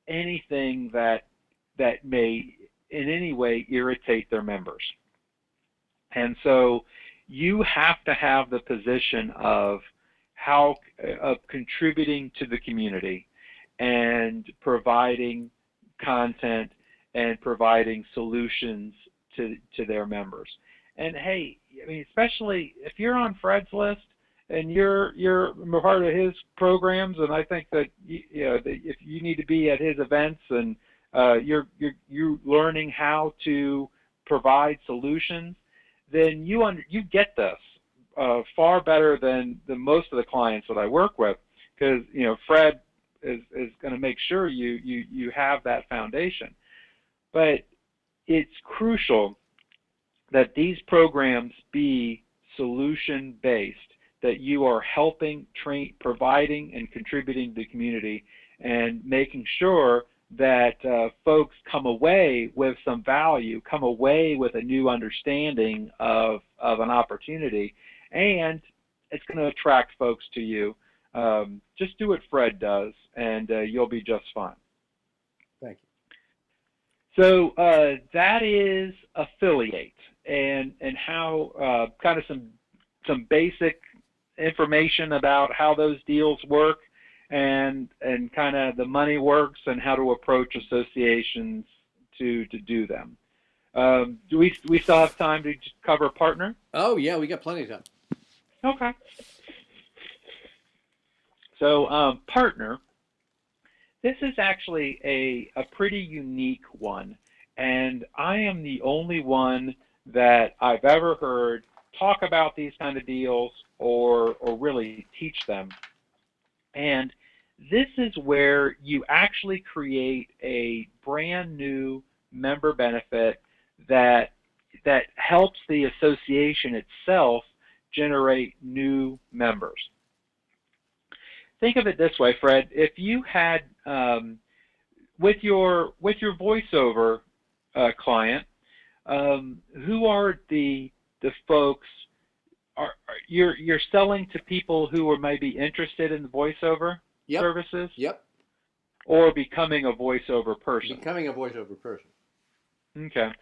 anything that may in any way irritate their members. And so you have to have the position of contributing to the community and providing content and providing solutions to their members. And hey, I mean, especially if you're on Fred's list and you're part of his programs, and I think that that if you need to be at his events and you're learning how to provide solutions, then you get this far better than most of the clients that I work with, because Fred is going to make sure you have that foundation. But it's crucial that these programs be solution-based, that you are helping, providing, and contributing to the community, and making sure that folks come away with some value, come away with a new understanding of an opportunity, and it's going to attract folks to you. Just do what Fred does, and you'll be just fine. Thank you. So that is affiliate, and how kind of some basic information about how those deals work, and kind of the money works, and how to approach associations to do them. Do we still have time to cover partner? Oh yeah, we got plenty of time. Okay. So partner, this is actually a pretty unique one, and I am the only one that I've ever heard talk about these kind of deals or really teach them. And this is where you actually create a brand new member benefit that helps the association itself generate new members. Think of it this way, Fred. If you had with your voiceover client, who are the folks? You're selling to people who are maybe interested in the voiceover services? Yep. Or becoming a voiceover person? Becoming a voiceover person. Okay.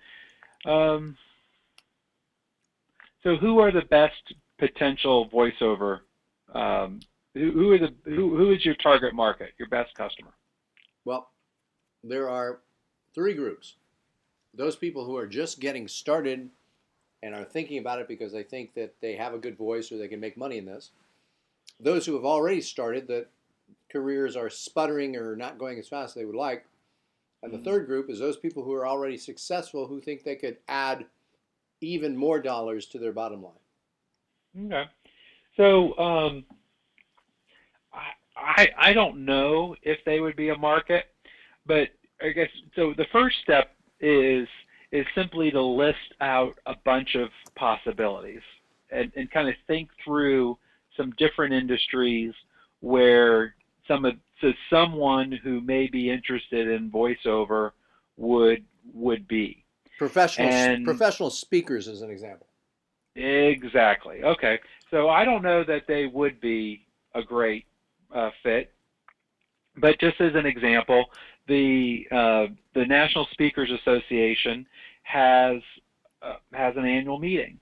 So who are the best potential voiceover? Who is your target market, your best customer? Well, there are three groups. Those people who are just getting started and are thinking about it because they think that they have a good voice or they can make money in this. Those who have already started, that careers are sputtering or not going as fast as they would like. And the third group is those people who are already successful who think they could add even more dollars to their bottom line. Okay. So I don't know if they would be a market, but I guess so. The first step is simply to list out a bunch of possibilities and kind of think through some different industries where someone who may be interested in voiceover would be. Professional speakers, as an example. Exactly. Okay. So I don't know that they would be a great fit, but just as an example, the National Speakers Association has an annual meeting.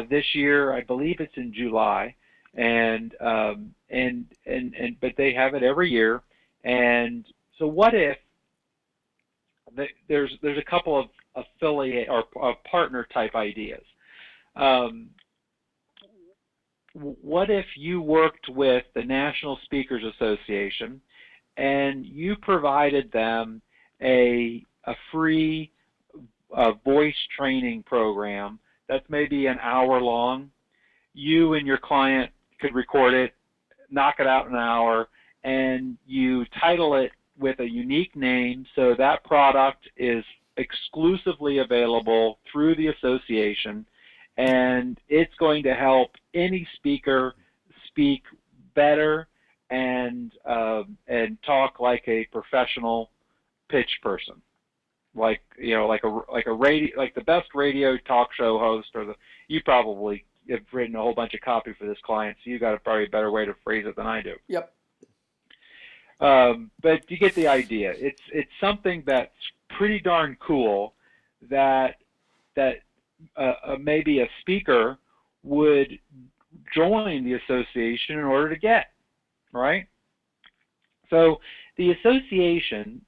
This year, I believe it's in July, and but they have it every year. And so, what if there's a couple of affiliate or partner type ideas? Um, what if you worked with the National Speakers Association and you provided them a free voice training program that's maybe an hour long? You and your client could record it, knock it out in an hour, and you title it with a unique name so that product is exclusively available through the association, and it's going to help any speaker speak better and talk like a professional pitch person, like like a radio, like the best radio talk show host, or you probably have written a whole bunch of copy for this client, so you got probably a better way to phrase it than I do. Yep. But you get the idea. It's something that's pretty darn cool that maybe a speaker would join the association in order to get, right? So the association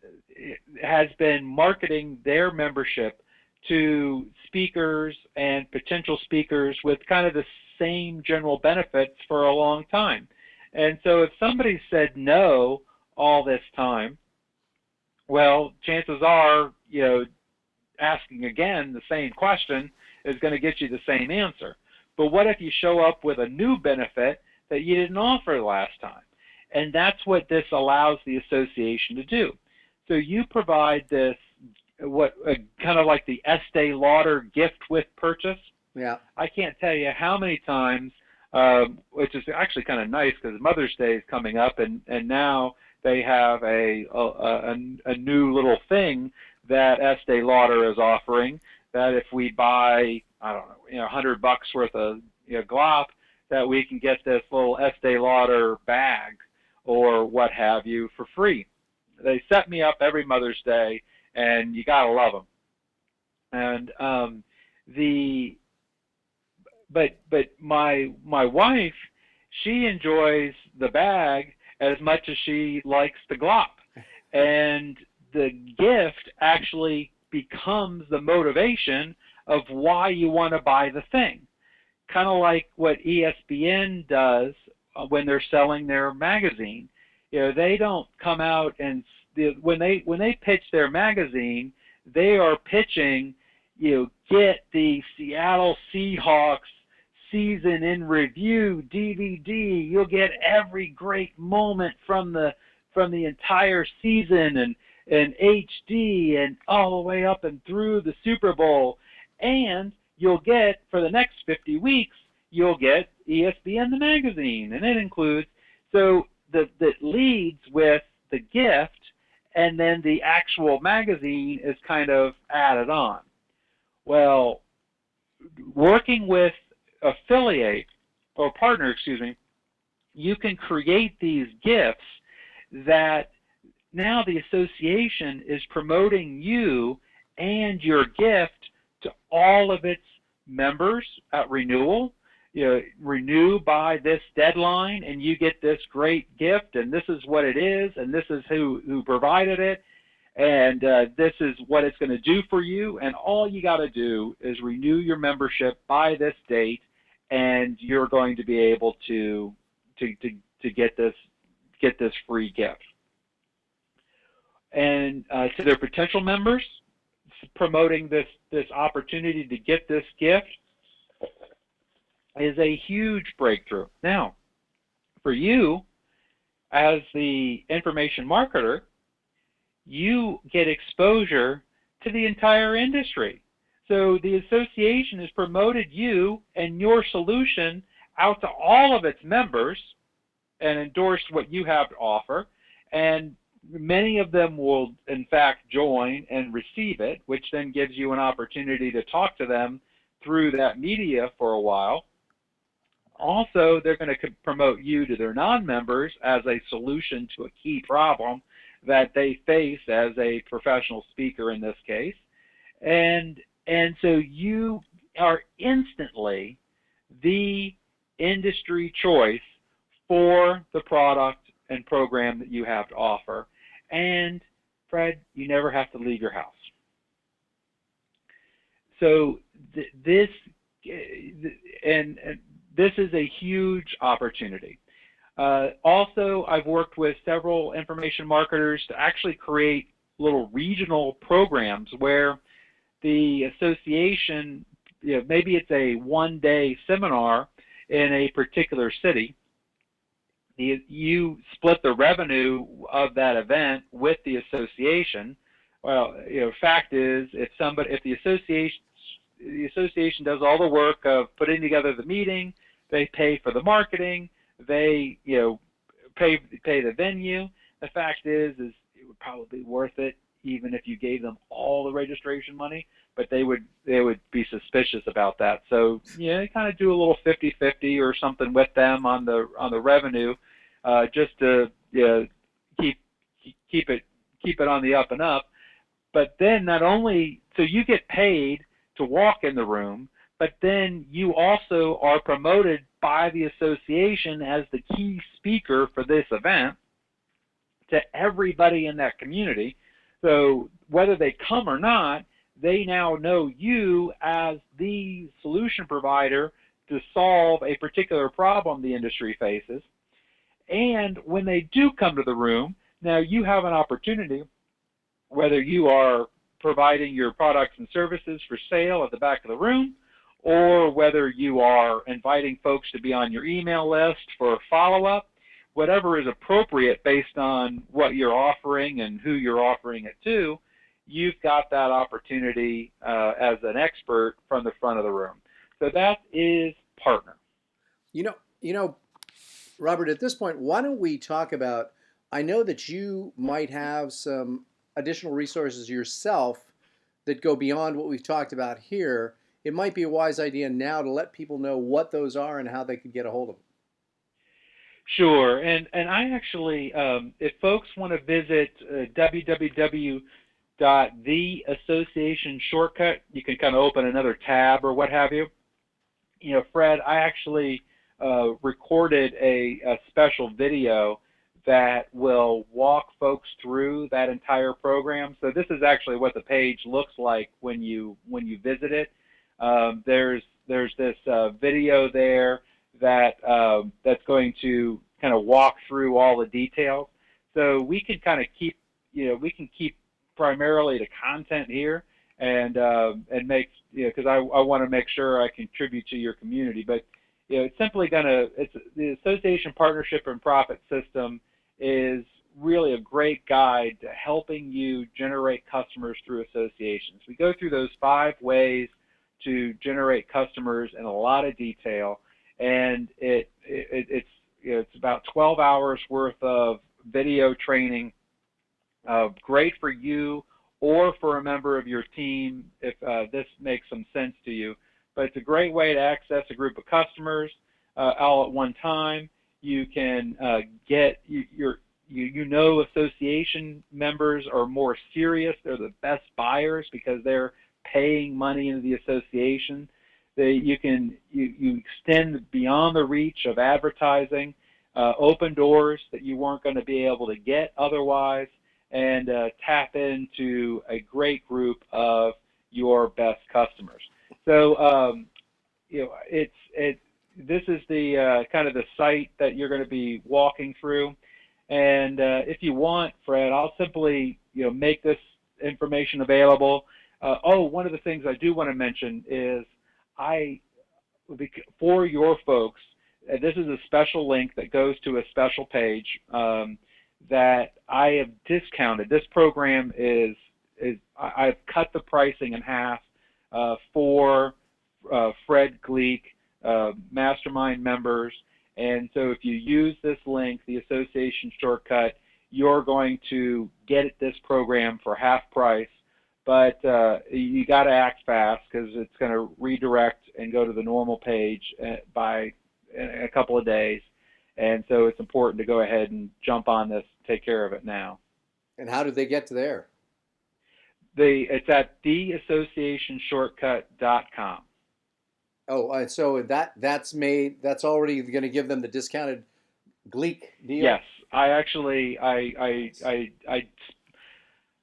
has been marketing their membership to speakers and potential speakers with kind of the same general benefits for a long time. And so if somebody said no all this time, well, chances are, asking again the same question is going to get you the same answer. But what if you show up with a new benefit that you didn't offer last time? And that's what this allows the association to do. So you provide this, kind of like the Estee Lauder gift with purchase. Yeah. I can't tell you how many times, which is actually kind of nice because Mother's Day is coming up, and now they have a new little thing that Estee Lauder is offering, that if we buy, I don't know, $100 worth of glop, that we can get this little Estee Lauder bag or what have you for free. They set me up every Mother's Day, and you gotta love them. And but my wife, she enjoys the bag as much as she likes the glop, and the gift actually becomes the motivation of why you want to buy the thing. Kind of like what ESPN does when they're selling their magazine. They don't come out and when they pitch their magazine, they are pitching, get the Seattle Seahawks season in review DVD. You'll get every great moment from the entire season and HD and all the way up and through the Super Bowl. And you'll get, for the next 50 weeks, you'll get ESPN the magazine, and it includes, so that leads with the gift, and then the actual magazine is kind of added on. Well, working with affiliate or partner, you can create these gifts that now the association is promoting you and your gift to all of its members at renewal. Renew by this deadline and you get this great gift, and this is what it is, and this is who provided it, and this is what it's going to do for you, and all you got to do is renew your membership by this date, and you're going to be able to get this free gift. And to their potential members, promoting this opportunity to get this gift is a huge breakthrough. Now, for you as the information marketer, you get exposure to the entire industry. So the association has promoted you and your solution out to all of its members and endorsed what you have to offer, and many of them will in fact join and receive it, which then gives you an opportunity to talk to them through that media for a while. Also, they're going to promote you to their non-members as a solution to a key problem that they face as a professional speaker in this case. And so you are instantly the industry choice for the product and program that you have to offer. And Fred, you never have to leave your house. So this is a huge opportunity. Also, I've worked with several information marketers to actually create little regional programs where the association, maybe it's a one-day seminar in a particular city. You split the revenue of that event with the association. Well, fact is, if the association does all the work of putting together the meeting, they pay for the marketing, they pay the venue. The fact is it would probably be worth it even if you gave them all the registration money, but they would be suspicious about that. So kind of do a little 50-50 or something with them on the revenue, just to keep it on the up and up. But then not only so you get paid to walk in the room, but then you also are promoted by the association as the key speaker for this event to everybody in that community. So whether they come or not, they now know you as the solution provider to solve a particular problem the industry faces. And when they do come to the room, now you have an opportunity, whether you are providing your products and services for sale at the back of the room, or whether you are inviting folks to be on your email list for follow-up, whatever is appropriate based on what you're offering and who you're offering it to, you've got that opportunity as an expert from the front of the room. So that is partner. Robert, at this point, why don't we talk about, I know that you might have some additional resources yourself that go beyond what we've talked about here. It might be a wise idea now to let people know what those are and how they could get a hold of them. Sure, and I actually, if folks want to visit www.theassociationshortcut, you can kind of open another tab or what have you. Fred, I actually recorded a special video that will walk folks through that entire program. So this is actually what the page looks like when you visit it. There's this video there that's going to kind of walk through all the details. So we can kind of keep primarily the content here and make because I want to make sure I contribute to your community. But it's simply it's the Association Partnership and Profit System is really a great guide to helping you generate customers through associations. We go through those 5 ways to generate customers in a lot of detail, and it's about 12 hours worth of video training, great for you or for a member of your team if this makes some sense to you. But it's a great way to access a group of customers all at one time. You can association members are more serious. They're the best buyers because they're paying money into the association. You extend beyond the reach of advertising, open doors that you weren't going to be able to get otherwise, and tap into a great group of your best customers. So this is the kind of the site that you're going to be walking through. And if you want, Fred, I'll simply make this information available. One of the things I do want to mention is for your folks, this is a special link that goes to a special page that I have discounted. This program I've cut the pricing in half for Fred Gleeck mastermind members. And so if you use this link, the association shortcut, you're going to get this program for half price. but you got to act fast because it's going to redirect and go to the normal page by in a couple of days. And so it's important to go ahead and jump on this, take care of it now. And how did they get to there? It's at theassociationshortcut.com. Oh, so that's already going to give them the discounted Gleeck deal? Yes, I actually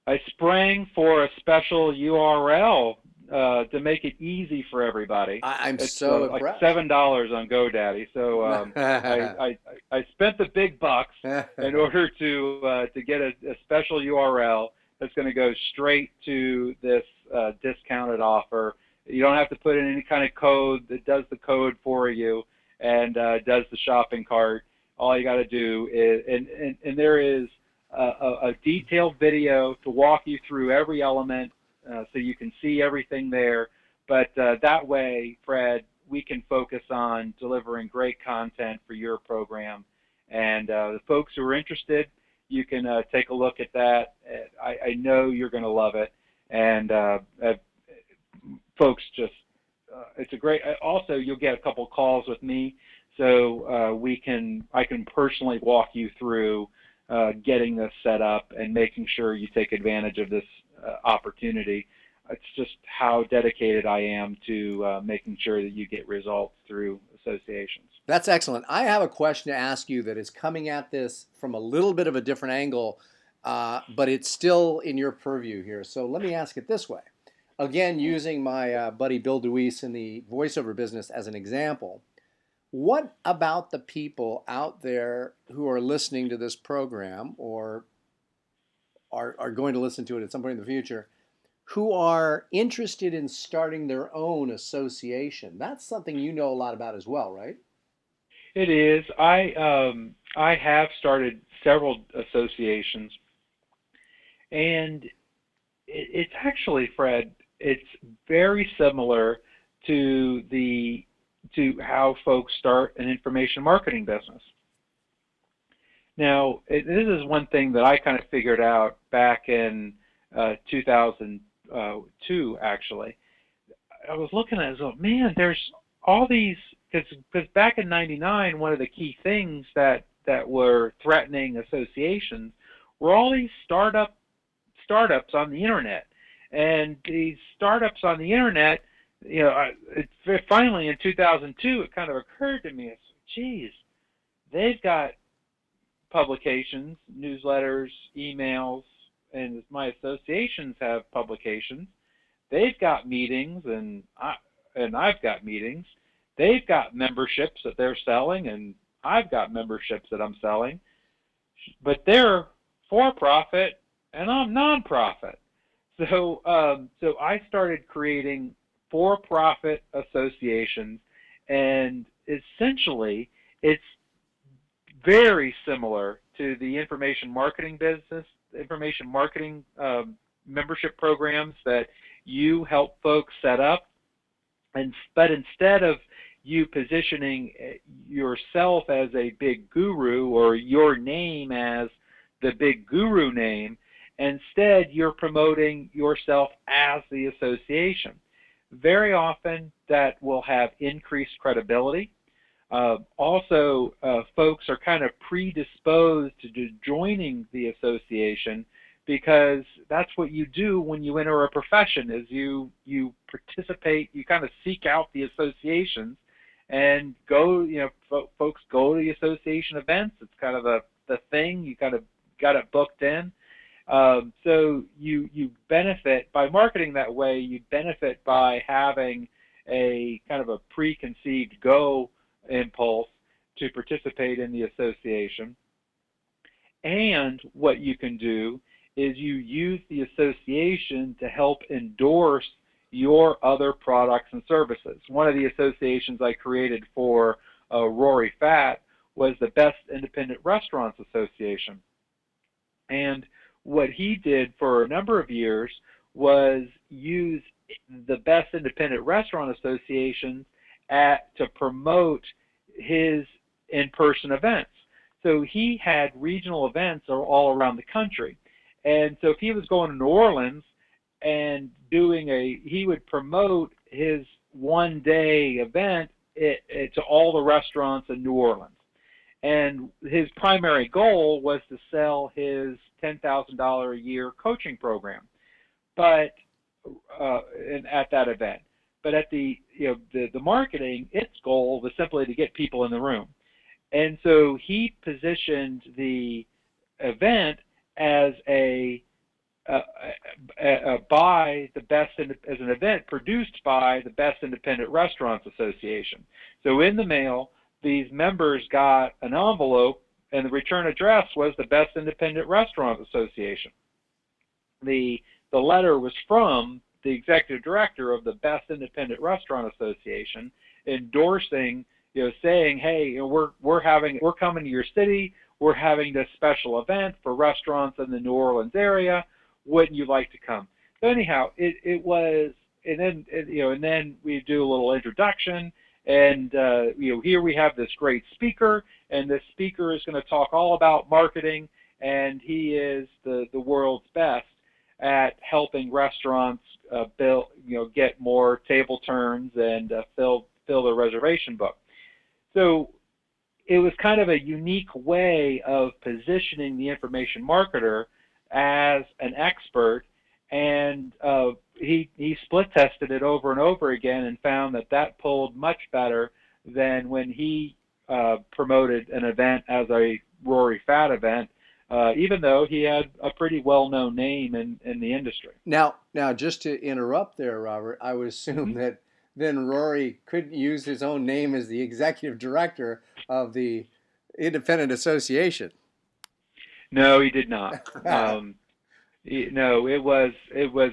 I sprang for a special URL to make it easy for everybody. I'm It's so like impressed. $7 on GoDaddy. So I spent the big bucks in order to get a special URL that's going to go straight to this discounted offer. You don't have to put in any kind of code. It does the code for you and does the shopping cart. All you got to do is, and there is a detailed video to walk you through every element so you can see everything there. But that way, Fred, we can focus on delivering great content for your program. And the folks who are interested, you can take a look at that. I know you're going to love it. And folks just, it's a great, also you'll get a couple calls with me. So I can personally walk you through getting this set up and making sure you take advantage of this opportunity. It's just how dedicated I am to making sure that you get results through associations. That's excellent. I have a question to ask you that is coming at this from a little bit of a different angle, but it's still in your purview here. So let me ask it this way. Again, using my buddy Bill Deweese in the voiceover business as an example, what about the people out there who are listening to this program or are going to listen to it at some point in the future who are interested in starting their own association? That's something you know a lot about as well, right? It is. I have started several associations, and it's actually, Fred, it's very similar to how folks start an information marketing business. Now, this is one thing that I kind of figured out back in 2002, actually. I was looking at it, so, man, there's all these, because back in '99, one of the key things that were threatening associations were all these startups on the internet. And these startups on the internet, you know, finally in 2002, it kind of occurred to me, geez, they've got publications, newsletters, emails, and my associations have publications. They've got meetings, and I've got meetings. They've got memberships that they're selling, and I've got memberships that I'm selling. But they're for-profit, and I'm non-profit. So I started creating for-profit associations, and essentially it's very similar to the information marketing business, information marketing membership programs that you help folks set up. But instead of you positioning yourself as a big guru or your name as the big guru name, instead you're promoting yourself as the association. Very often that will have increased credibility. Also, folks are kind of predisposed to joining the association because that's what you do when you enter a profession, is you participate, you kind of seek out the associations and go, folks go to the association events. It's kind of the thing, you kind of got it booked in. So you benefit by marketing that way. You benefit by having a kind of a preconceived go impulse to participate in the association. And what you can do is you use the association to help endorse your other products and services. One of the associations I created for Rory Fatt was the Best Independent Restaurants Association. And what he did for a number of years was use the Best Independent Restaurant Associations to promote his in-person events. So he had regional events all around the country. And so if he was going to New Orleans, and he would promote his 1 day event to all the restaurants in New Orleans. And his primary goal was to sell his $10,000 a year coaching program, but at that event. But at the marketing, its goal was simply to get people in the room. And so he positioned the event as by the best as an event produced by the Best Independent Restaurants Association. So in the mail, these members got an envelope, and the return address was the Best Independent Restaurant Association. The letter was from the executive director of the Best Independent Restaurant Association, endorsing, saying, hey, we're coming to your city. We're having this special event for restaurants in the New Orleans area. Wouldn't you like to come? So anyhow, it was, and then we do a little introduction, and here we have this great speaker, and this speaker is going to talk all about marketing, and he is the world's best at helping restaurants get more table turns and fill their reservation book. So it was kind of a unique way of positioning the information marketer as an expert, and he split tested it over and over again and found that pulled much better than when he promoted an event as a Rory Fat event, even though he had a pretty well-known name in the industry. Now, just to interrupt there, Robert, I would assume that then Rory couldn't use his own name as the executive director of the Independent Association. No, he did not. No, it was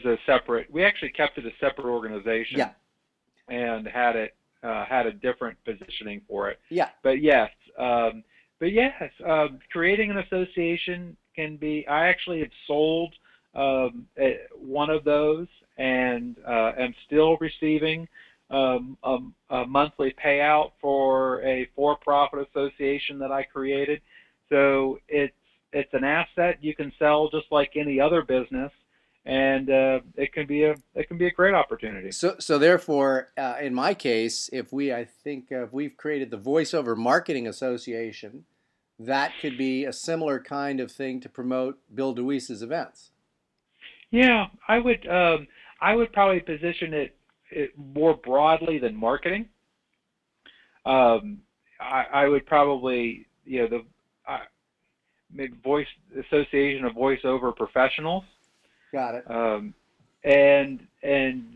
a separate. We actually kept it a separate organization. Yeah. And had a different positioning for it. Yeah. But yes, creating an association can be. I actually have sold one of those, and am still receiving a monthly payout for a for-profit association that I created. So it's an asset you can sell just like any other business, and it can be a great opportunity. So therefore, in my case, if we've created the Voiceover Marketing Association, that could be a similar kind of thing to promote Bill DeWeese's events. Yeah, I would probably position it more broadly than marketing. I would probably maybe Association of Voiceover Professionals. Got it. And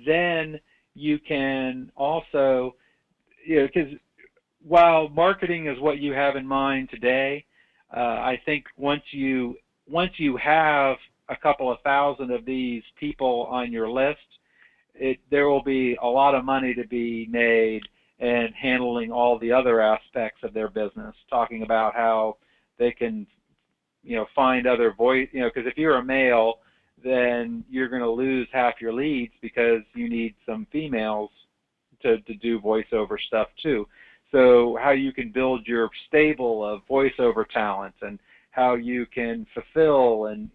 then you can also, because while marketing is what you have in mind today, I think once you have a couple of thousand of these people on your list, there will be a lot of money to be made in handling all the other aspects of their business, talking about how they can find other voice, because if you're a male, then you're going to lose half your leads because you need some females to do voiceover stuff too. So how you can build your stable of voiceover talent, and how you can fulfill, and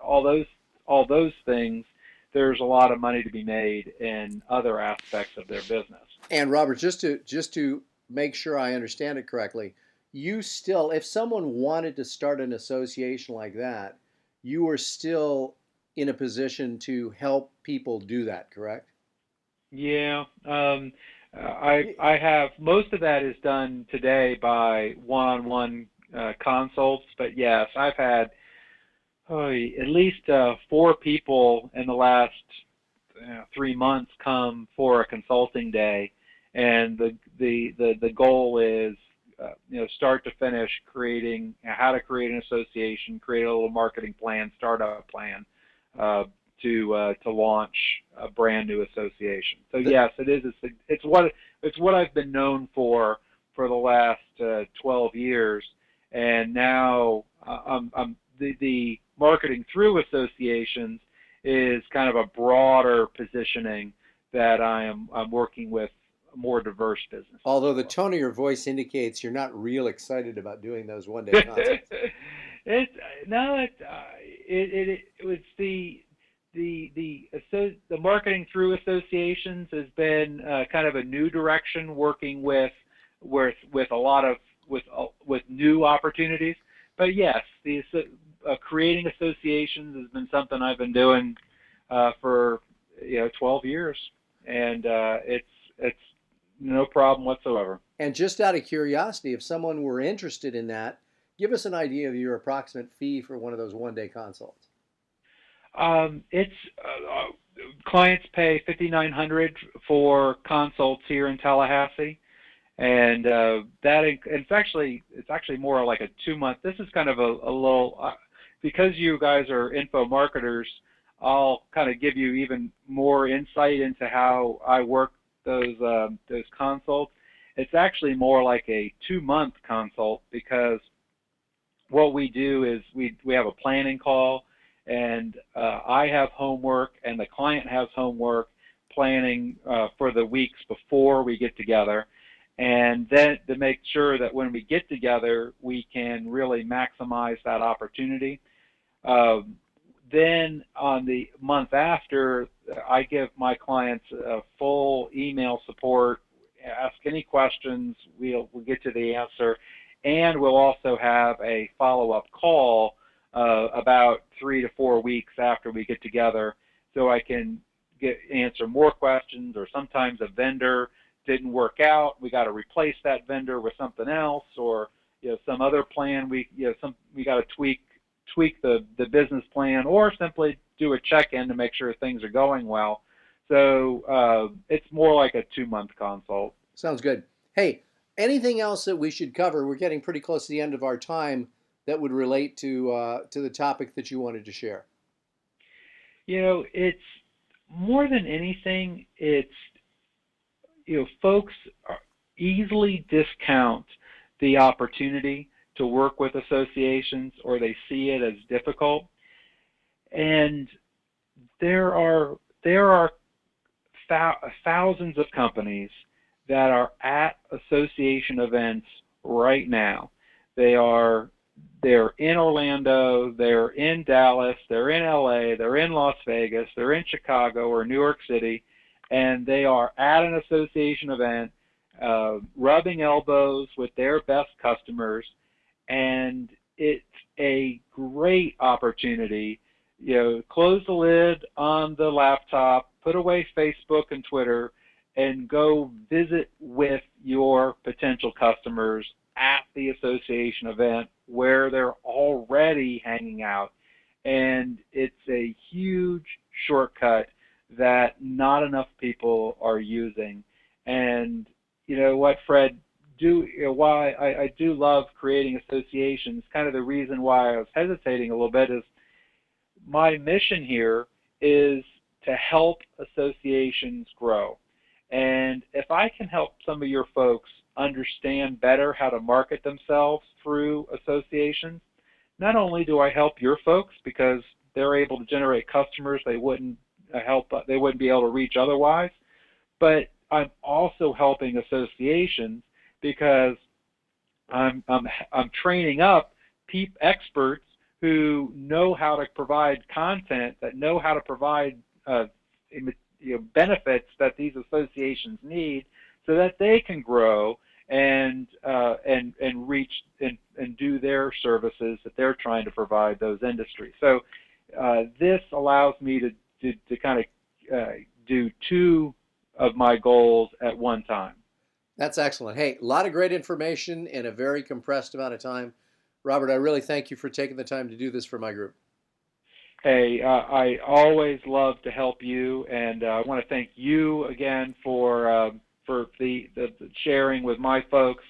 all those things, there's a lot of money to be made in other aspects of their business. And Robert, just to make sure I understand it correctly, you still, if someone wanted to start an association like that, you are still in a position to help people do that, correct? Yeah, I have, most of that is done today by one-on-one consults, but yes, I've had at least 4 people in the last 3 months come for a consulting day, and the goal is start to finish creating how to create an association, create a little marketing plan, startup plan to launch a brand new association. So yes, it is. It's what I've been known for the last 12 years, and now the marketing through associations is kind of a broader positioning that I'm working with more diverse business. Although the tone of your voice indicates you're not real excited about doing those one-day concerts. It was the marketing through associations has been kind of a new direction, working with a lot of with new opportunities. But yes, creating associations has been something I've been doing for 12 years, and it's no problem whatsoever. And just out of curiosity, if someone were interested in that, give us an idea of your approximate fee for one of those one-day consults. It's clients pay $5,900 for consults here in Tallahassee, and it's actually more like a 2-month. This is kind of a little because you guys are info marketers. I'll kind of give you even more insight into how I work those consults. It's actually more like a 2-month consult, because what we do is we have a planning call, and I have homework and the client has homework planning for the weeks before we get together, and then to make sure that when we get together we can really maximize that opportunity. Then on the month after, I give my clients full email support. Ask any questions, we'll get to the answer, and we'll also have a follow-up call about 3 to 4 weeks after we get together, so I can answer more questions. Or sometimes a vendor didn't work out, we got to replace that vendor with something else, or some other plan we got to tweak the business plan, or simply do a check-in to make sure things are going well. So it's more like a 2-month consult. Sounds good. Hey, anything else that we should cover? We're getting pretty close to the end of our time that would relate to the topic that you wanted to share. It's more than anything, it's folks easily discount the opportunity to work with associations, or they see it as difficult. And there are thousands of companies that are at association events right now. They're in Orlando, they're in Dallas, they're in LA, they're in Las Vegas, they're in Chicago or New York City, and they are at an association event, rubbing elbows with their best customers. And it's a great opportunity. Close the lid on the laptop, put away Facebook and Twitter, and go visit with your potential customers at the association event where they're already hanging out. And it's a huge shortcut that not enough people are using. And you know what, Fred? Why I do love creating associations, kind of the reason why I was hesitating a little bit, is my mission here is to help associations grow. And if I can help some of your folks understand better how to market themselves through associations, not only do I help your folks because they're able to generate customers they wouldn't be able to reach otherwise, but I'm also helping associations because I'm training up experts who know how to provide content, that know how to provide benefits that these associations need, so that they can grow and reach and do their services that they're trying to provide those industries. So this allows me to kind of do two of my goals at one time. That's excellent. Hey, a lot of great information in a very compressed amount of time. Robert, I really thank you for taking the time to do this for my group. Hey, I always love to help you, and I want to thank you again for the sharing with my folks.